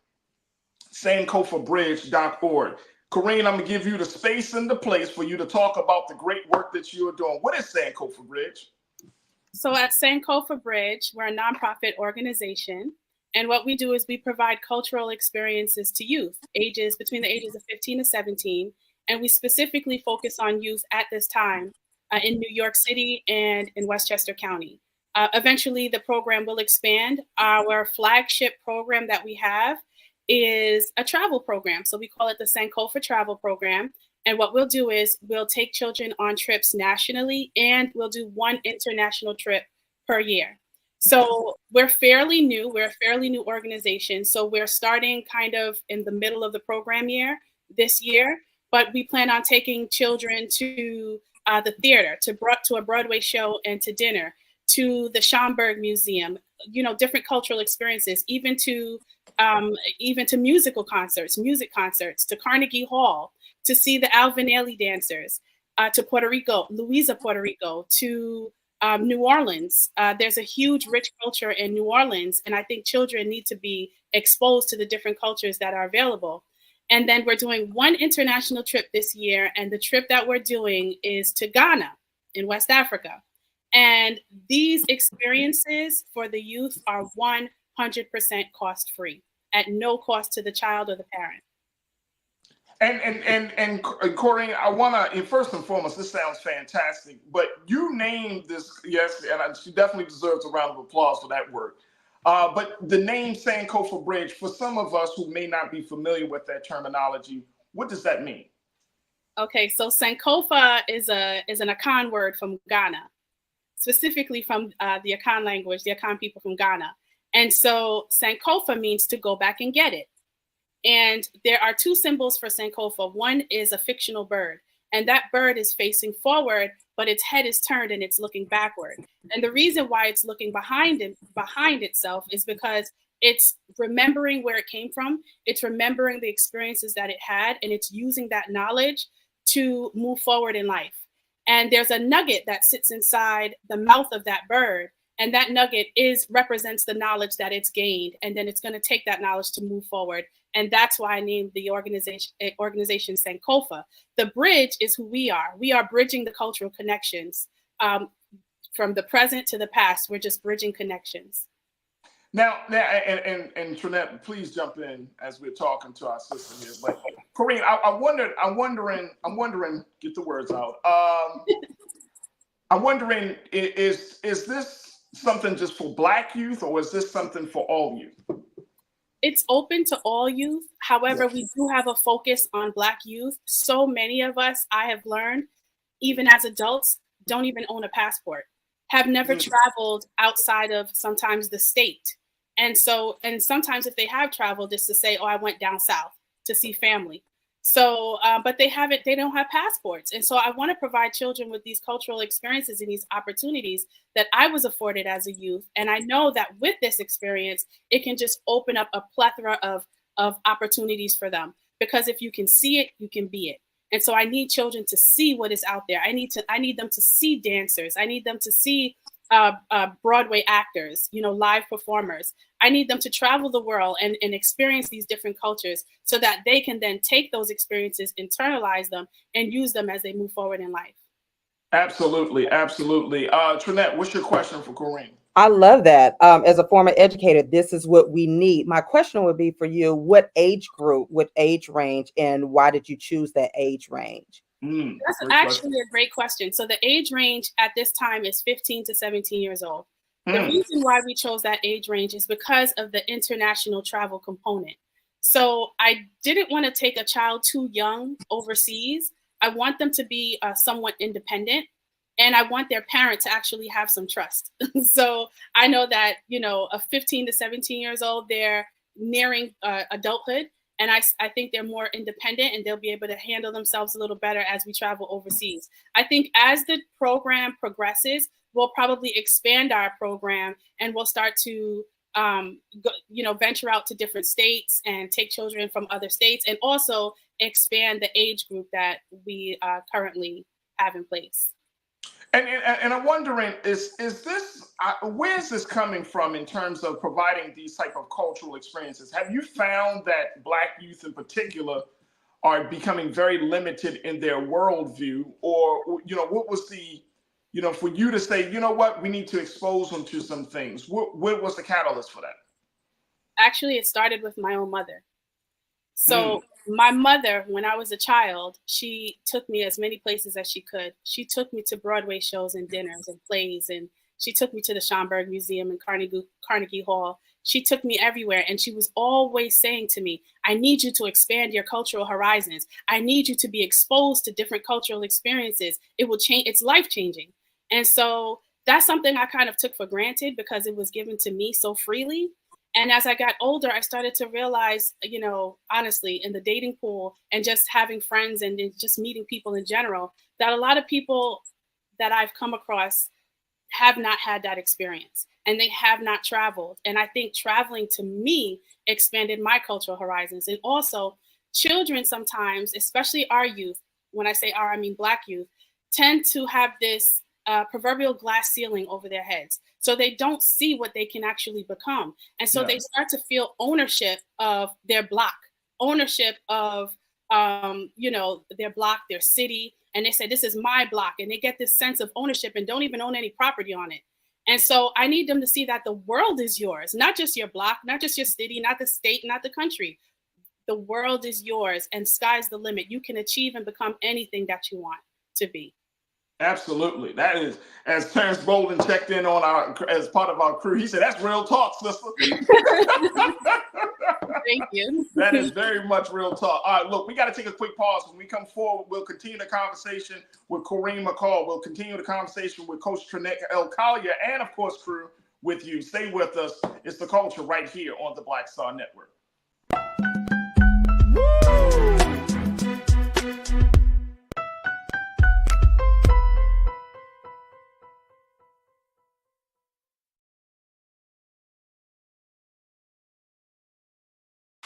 sankofabridge.org. Corrine, I'm going to give you the space and the place for you to talk about the great work that you are doing. What is Sankofa Bridge? So at Sankofa Bridge, we're a nonprofit organization. And what we do is we provide cultural experiences to youth, between the ages of 15 to 17. And we specifically focus on youth at this time in New York City and in Westchester County. Eventually, the program will expand. Our flagship program that we have is a travel program. So we call it the Sankofa Travel Program. And what we'll do is we'll take children on trips nationally, and we'll do one international trip per year. So we're fairly new. We're a fairly new organization. So we're starting kind of in the middle of the program year this year, but we plan on taking children to the theater, to a Broadway show and to dinner, to the Schomburg Museum, different cultural experiences, even to music concerts, to Carnegie Hall, to see the Alvin Ailey dancers, to Puerto Rico, Puerto Rico, to New Orleans. There's a huge, rich culture in New Orleans, and I think children need to be exposed to the different cultures that are available. And then we're doing one international trip this year, and the trip that we're doing is to Ghana in West Africa. And these experiences for the youth are 100% cost-free, at no cost to the child or the parent. And Corrine, I want to, first and foremost, this sounds fantastic, but you named this, yes, and she definitely deserves a round of applause for that work. But the name Sankofa Bridge, for some of us who may not be familiar with that terminology, what does that mean? Okay, so Sankofa is an Akan word from Ghana, specifically from the Akan language, the Akan people from Ghana. And so Sankofa means to go back and get it. And there are two symbols for Sankofa. One is a fictional bird, and that bird is facing forward, but its head is turned and it's looking backward. And the reason why it's looking behind itself is because it's remembering where it came from. It's remembering the experiences that it had, and it's using that knowledge to move forward in life. And there's a nugget that sits inside the mouth of that bird. And that nugget represents the knowledge that it's gained. And then it's going to take that knowledge to move forward. And that's why I named the organization Sankofa. The bridge is who we are. We are bridging the cultural connections from the present to the past. We're just bridging connections. Now, and Trinette, please jump in as we're talking to our sister here. But Corrine, I'm wondering, get the words out. I'm wondering, is this something just for Black youth, or is this something for all youth? It's open to all youth. However, yes, we do have a focus on Black youth. So many of us, I have learned, even as adults, don't even own a passport, have never traveled outside of sometimes the state. And sometimes if they have traveled, just to say, oh, I went down south to see family. So, but they don't have passports. And so I want to provide children with these cultural experiences and these opportunities that I was afforded as a youth. And I know that with this experience, it can just open up a plethora of opportunities for them. Because if you can see it, you can be it. And so I need children to see what is out there. I need them to see dancers. I need them to see Broadway actors, live performers. I need them to travel the world and experience these different cultures so that they can then take those experiences, internalize them, and use them as they move forward in life. Absolutely, absolutely. Trinette, what's your question for Corrine? I love that. As a former educator, this is what we need. My question would be for you, what age group, what age range, and why did you choose that age range? That's actually a great question. So the age range at this time is 15 to 17 years old. The reason why we chose that age range is because of the international travel component. So I didn't want to take a child too young overseas. I want them to be somewhat independent, and I want their parent to actually have some trust. So I know that, a 15 to 17 years old, they're nearing adulthood. And I think they're more independent and they'll be able to handle themselves a little better as we travel overseas. I think as the program progresses, we'll probably expand our program and we'll start to venture out to different states and take children from other states and also expand the age group that we currently have in place. And I'm wondering, is this where is this coming from in terms of providing these type of cultural experiences? Have you found that Black youth in particular are becoming very limited in their worldview, or what was the for you to say, what, we need to expose them to some things? What was the catalyst for that? Actually, it started with my own mother. So my mother, when I was a child, she took me as many places as she could. She took me to Broadway shows and dinners and plays, and she took me to the Schomburg Museum and Carnegie Hall. She took me everywhere, and she was always saying to me, I need you to expand your cultural horizons. I need you to be exposed to different cultural experiences. It will change. It's life-changing. And so that's something I kind of took for granted because it was given to me so freely. And as I got older, I started to realize, honestly, in the dating pool and just having friends and just meeting people in general, that a lot of people that I've come across have not had that experience and they have not traveled. And I think traveling to me expanded my cultural horizons. And also children sometimes, especially our youth, when I say our, I mean Black youth, tend to have this proverbial glass ceiling over their heads. So they don't see what they can actually become. And so they start to feel ownership of their block, ownership of, their block, their city. And they say, this is my block. And they get this sense of ownership and don't even own any property on it. And so I need them to see that the world is yours, not just your block, not just your city, not the state, not the country. The world is yours and sky's the limit. You can achieve and become anything that you want to be. Absolutely. That is, as Terrence Bolden checked in on as part of our crew, he said, that's real talk, sister. Thank you. That is very much real talk. All right, look, we got to take a quick pause. When we come forward, we'll continue the conversation with Kareem McCall. We'll continue the conversation with Coach Trinette L. Collier and, of course, crew with you. Stay with us. It's The Culture right here on the Black Star Network.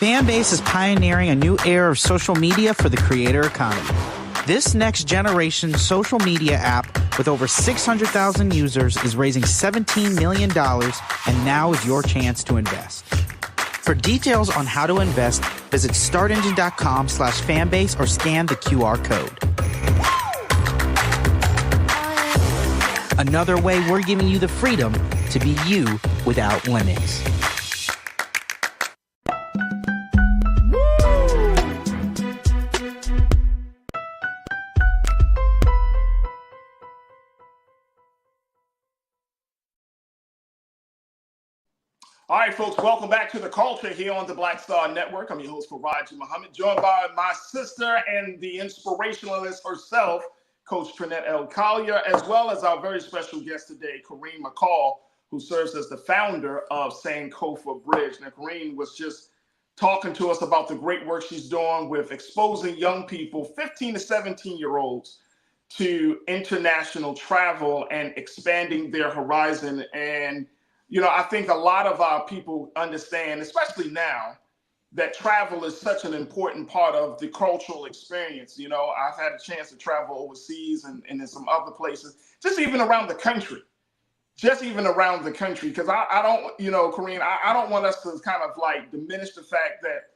Fanbase is pioneering a new era of social media for the creator economy. This next generation social media app with over 600,000 users is raising $17 million, and now is your chance to invest. For details on how to invest, visit startengine.com/fanbase or scan the QR code. Another way we're giving you the freedom to be you without limits. All right, folks, welcome back to The Culture here on the Black Star Network. I'm your host, Farajii Muhammad, joined by my sister and the inspirationalist herself, Coach Trinette L. Collier, as well as our very special guest today, Kareem McCall, who serves as the founder of Sankofa Bridge. Now, Kareem was just talking to us about the great work she's doing with exposing young people, 15 to 17-year-olds, to international travel and expanding their horizon. And I think a lot of our people understand, especially now, that travel is such an important part of the cultural experience. I've had a chance to travel overseas and in some other places, just even around the country, because I don't, Kareem, I don't want us to kind of like diminish the fact that,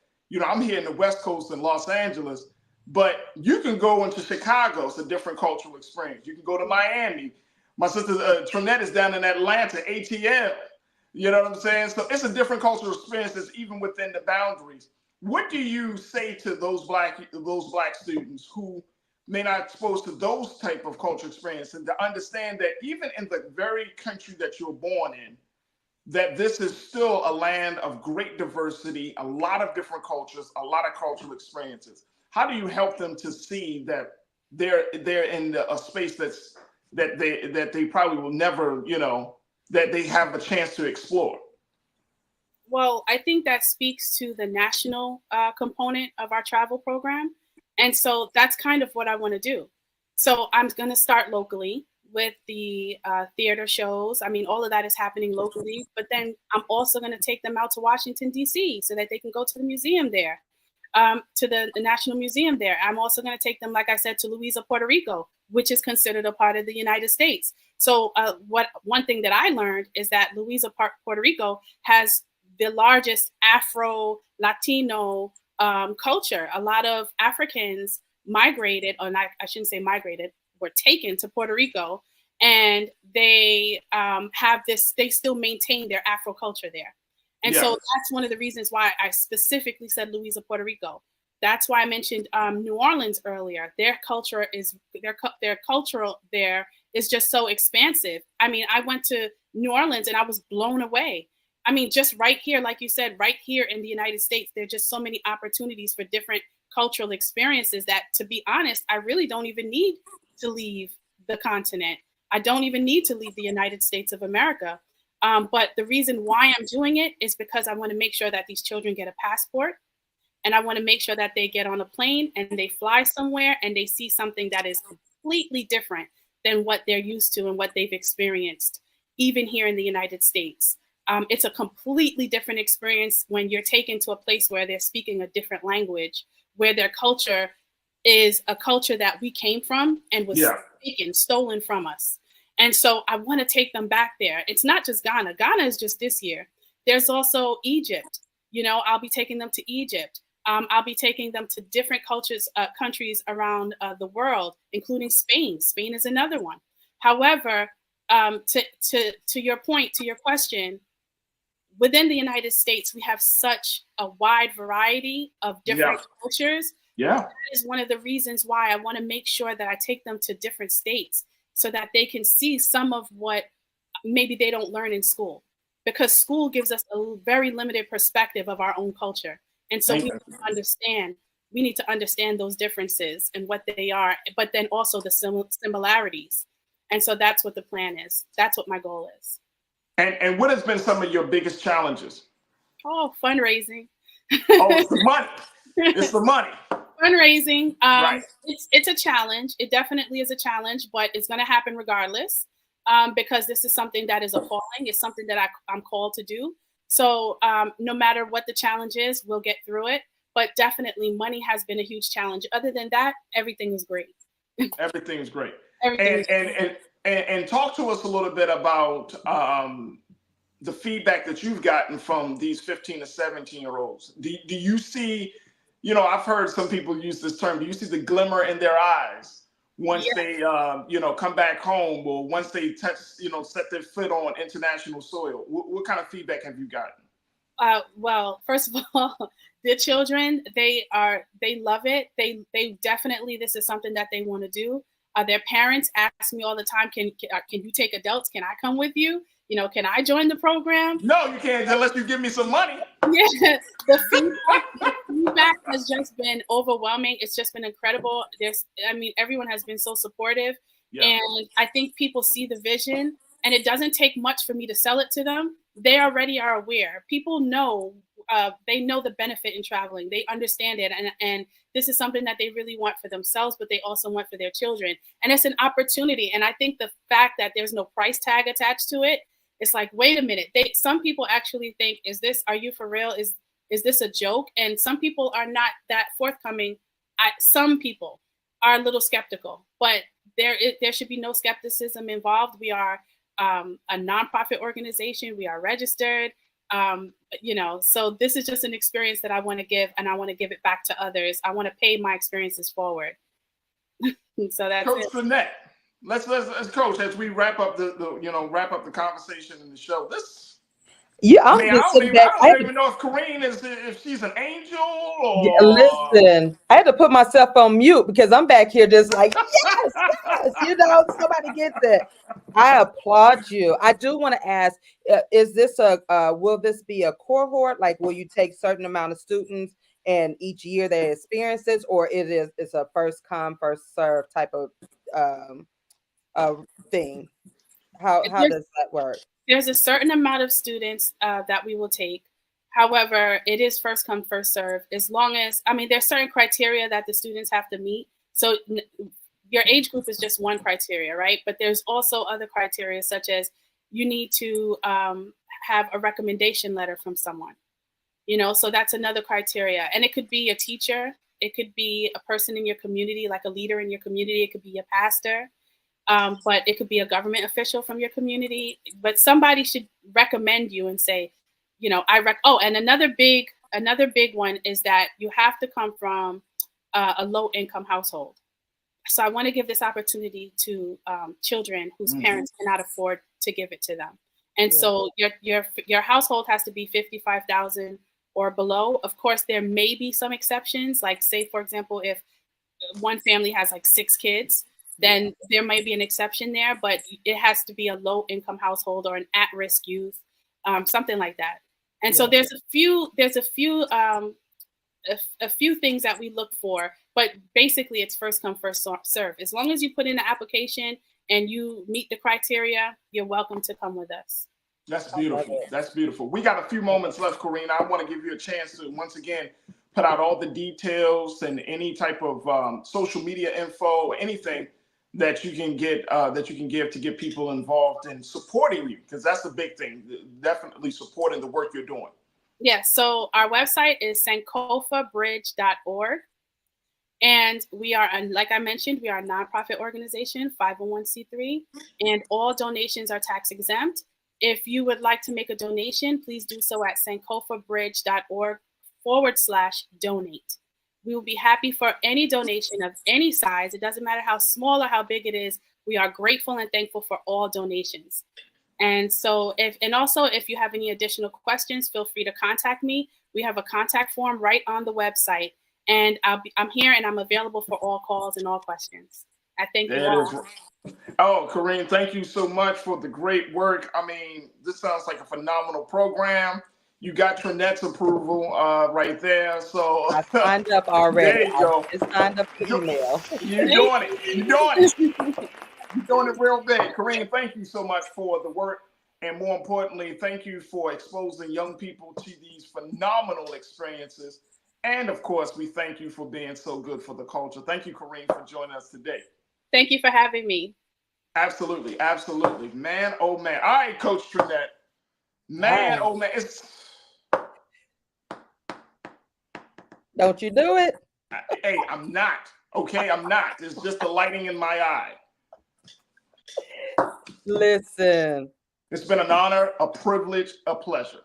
I'm here in the West Coast in Los Angeles, but you can go into Chicago. It's a different cultural experience. You can go to Miami. My sister Trinette is down in Atlanta, ATL. You know what I'm saying? So it's a different cultural experience even within the boundaries. What do you say to those black students who may not exposed to those type of cultural experience, and to understand that even in the very country that you're born in, that this is still a land of great diversity, a lot of different cultures, a lot of cultural experiences. How do you help them to see that they're in a space that they probably will never, that they have a chance to explore? Well, I think that speaks to the national component of our travel program. And so that's kind of what I want to do. So I'm going to start locally with the theater shows. I mean, all of that is happening locally, but then I'm also going to take them out to Washington, D.C. so that they can go to the museum there, to the National Museum there. I'm also going to take them, like I said, to Louisa, Puerto Rico, which is considered a part of the United States. So one thing that I learned is that Louisa, Puerto Rico has the largest Afro-Latino culture. A lot of Africans migrated, or not, I shouldn't say migrated, were taken to Puerto Rico, and they have this, they still maintain their Afro culture there. And so that's one of the reasons why I specifically said Louisa, Puerto Rico. That's why I mentioned New Orleans earlier. Their culture is, their cultural there is just so expansive. I mean, I went to New Orleans and I was blown away. I mean, just right here, like you said, right here in the United States, there are just so many opportunities for different cultural experiences that, to be honest, I really don't even need to leave the continent. I don't even need to leave the United States of America. But the reason why I'm doing it is because I want to make sure that these children get a passport, and I want to make sure that they get on a plane and they fly somewhere and they see something that is completely different than what they're used to and what they've experienced, even here in the United States. It's a completely different experience when you're taken to a place where they're speaking a different language, where their culture is a culture that we came from and was stolen from us. And so I want to take them back there. It's not just Ghana. Ghana is just this year. There's also Egypt. You know, I'll be taking them to Egypt. I'll be taking them to different countries around the world, including Spain. Spain is another one. However, to your point, to your question, within the United States, we have such a wide variety of different cultures. Yeah. That is one of the reasons why I want to make sure that I take them to different states so that they can see some of what maybe they don't learn in school, because school gives us a very limited perspective of our own culture. And so we need to understand those differences and what they are, but then also the similarities. And so that's what the plan is. That's what my goal is. And what has been some of your biggest challenges? Oh, fundraising. Oh, it's the money. It's the money. Fundraising. Right. It's a challenge. It definitely is a challenge, but it's going to happen regardless, because this is something that is a calling. It's something that I'm called to do. So no matter what the challenge is, we'll get through it. But definitely money has been a huge challenge. Other than that, everything is great. Everything is great. Everything and talk to us a little bit about the feedback that you've gotten from these 15 to 17-year-olds. Do you see, I've heard some people use this term, do you see the glimmer in their eyes once they, come back home, or once they touch, set their foot on international soil? What kind of feedback have you gotten? Well, first of all, the children, they love it. They definitely, this is something that they want to do. Their parents ask me all the time, can you take adults? Can I come with you? Can I join the program? No, you can't unless you give me some money. Yeah, the feedback has just been overwhelming. It's just been incredible. Everyone has been so supportive. Yeah. And I think people see the vision, and it doesn't take much for me to sell it to them. They already are aware. People know, they know the benefit in traveling. They understand it. And this is something that they really want for themselves, but they also want for their children. And it's an opportunity. And I think the fact that there's no price tag attached to it, it's like, wait a minute. Some people actually think, are you for real? Is this a joke? And some people are not that forthcoming. Some people are a little skeptical, but there should be no skepticism involved. We are a nonprofit organization. We are registered. So this is just an experience that I want to give, and I want to give it back to others. I want to pay my experiences forward. So that's Coach it. Finette, let's Coach, as we wrap up the conversation in the show. Yeah, I I'm mean, just sitting back. I don't even know if Kareen if she's an angel Yeah, or. listen, I had to put myself on mute because I'm back here just like, yes, yes, somebody gets it. I applaud you. I do want to ask, is this will this be a cohort? Like, will you take certain amount of students and each year they experience this, or it's a first come, first serve type of thing? How does that work? There's a certain amount of students that we will take. However, it is first come, first serve. As long as, I mean, there's certain criteria that the students have to meet. So your age group is just one criteria, right? But there's also other criteria, such as you need to have a recommendation letter from someone. So that's another criteria. And it could be a teacher. It could be a person in your community, like a leader in your community. It could be a pastor. But it could be a government official from your community. But somebody should recommend you and say, and another big one is that you have to come from a low income household. So I want to give this opportunity to children whose parents cannot afford to give it to them. And so your household has to be 55,000 or below. Of course, there may be some exceptions. Like, say, for example, if one family has like 6 kids, then there might be an exception there, but it has to be a low income household or an at-risk youth, something like that. And so there's a few things that we look for, but basically it's first come, first serve. As long as you put in the application and you meet the criteria, you're welcome to come with us. That's beautiful. That's beautiful. We got a few moments left, Karina. I want to give you a chance to once again put out all the details and any type of social media info, anything that you can give to get people involved in supporting you, because that's the big thing. Definitely supporting the work you're doing. Yes. So our website is sankofabridge.org. And we are, like I mentioned, we are a nonprofit organization, 501c3, and all donations are tax exempt. If you would like to make a donation, please do so at sankofabridge.org/donate. We will be happy for any donation of any size. It doesn't matter how small or how big it is. We are grateful and thankful for all donations. And so if you have any additional questions, feel free to contact me. We have a contact form right on the website. And I'm here and I'm available for all calls and all questions. I thank you all. Oh, Kareen, thank you so much for the great work. I mean, this sounds like a phenomenal program. You got Trinette's approval right there. So I signed up already. There you go. I just signed up the email. You're doing it. You're doing it. You're doing it real big. Kareen, thank you so much for the work. And more importantly, thank you for exposing young people to these phenomenal experiences. And of course, we thank you for being so good for the culture. Thank you, Kareen, for joining us today. Thank you for having me. Absolutely. Absolutely. Man, oh man. All right, Coach Trinette. Man, oh man. Don't you do it? Hey, I'm not. Okay, I'm not. It's just the lighting in my eye. Listen. It's been an honor, a privilege, a pleasure.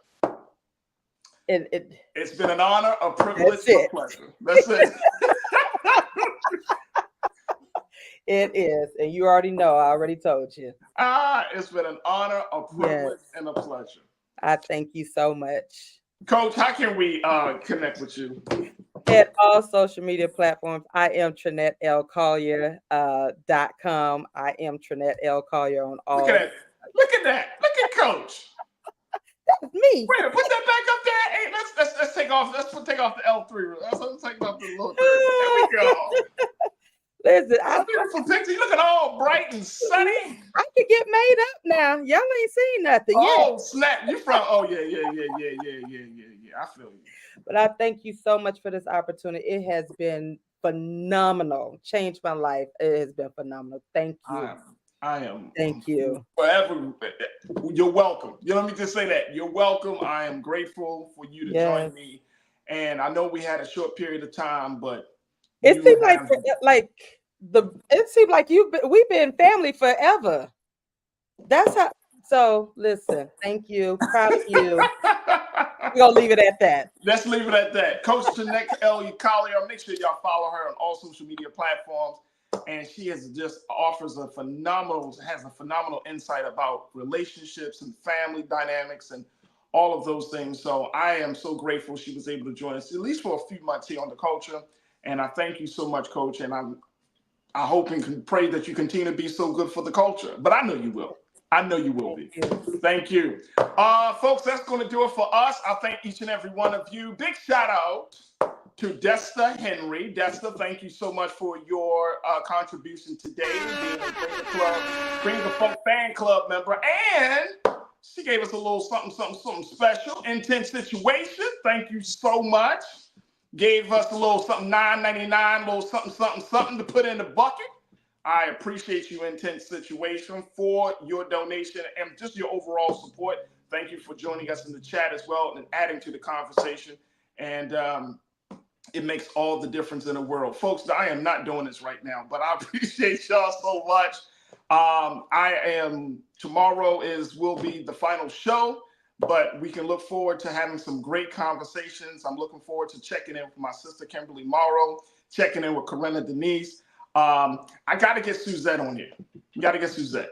It's been an honor, a privilege, a pleasure. That's it. It is. And you already know. I already told you. It's been an honor, a privilege, and a pleasure. I thank you so much. Coach, how can we connect with you? At all social media platforms. I am TrinetteLCollier.com. I am Trinette L. Collier on all. Look at that. Look at that. Look at Coach. That's me. Wait, put that back up there. Hey, let's take off. Let's take off the L3. Let's take off the little 3. There we go. Listen, beautiful picture. You looking all bright and sunny. I could get made up now. Y'all ain't seen nothing yet. Oh, snap. You from? Oh, yeah. I feel you. But I thank you so much for this opportunity. It has been phenomenal. Changed my life. It has been phenomenal. Thank you. I am. Thank you. Forever. You're welcome. You know, let me just say that. You're welcome. I am grateful for you to join me. And I know we had a short period of time, but it seemed like we've been family forever. That's how. So listen, thank you. Proud of you. We're gonna leave it at that. Let's leave it at that. Coach Trinette L. Collier. Make sure y'all follow her on all social media platforms. And she has has a phenomenal insight about relationships and family dynamics and all of those things. So I am so grateful she was able to join us, at least for a few months here on The Culture. And I thank you so much, Coach. And I hope and can pray that you continue to be so good for the culture. But I know you will. I know you will be. Thank you. Folks, that's going to do it for us. I thank each and every one of you. Big shout out to Desta Henry. Desta, thank you so much for your contribution today, being a Bring the Funk fan club member. And she gave us a little something special. Intense Situation. Thank you so much. Gave us a little something $9.99, little something to put in the bucket. I appreciate you, Intense Situation, for your donation and just your overall support. Thank you for joining us in the chat as well and adding to the conversation. And it makes all the difference in the world. Folks, I am not doing this right now, but I appreciate y'all so much. Tomorrow will be the final show, but we can look forward to having some great conversations. I'm looking forward to checking in with my sister, Kimberly Morrow, checking in with Corinna Denise. I got to get Suzette on here. You got to get Suzette.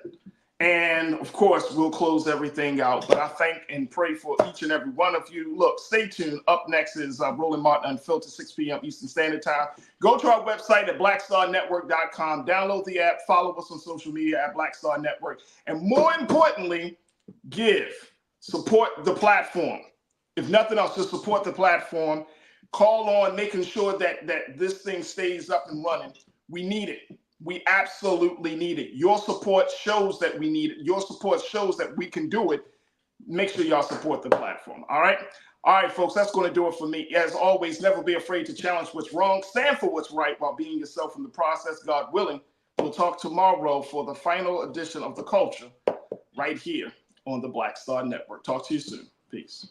And of course, we'll close everything out. But I thank and pray for each and every one of you. Look, stay tuned. Up next is Roland Martin Unfiltered, 6 p.m. Eastern Standard Time. Go to our website at blackstarnetwork.com. Download the app. Follow us on social media at Black Star Network. And more importantly, support the platform. If nothing else, just support the platform. Call on making sure that this thing stays up and running. We need it. We absolutely need it. Your support shows that we need it. Your support shows that we can do it. Make sure y'all support the platform. All right? All right, folks, that's going to do it for me. As always, never be afraid to challenge what's wrong. Stand for what's right while being yourself in the process. God willing, we'll talk tomorrow for the final edition of The Culture right here on the Black Star Network. Talk to you soon. Peace.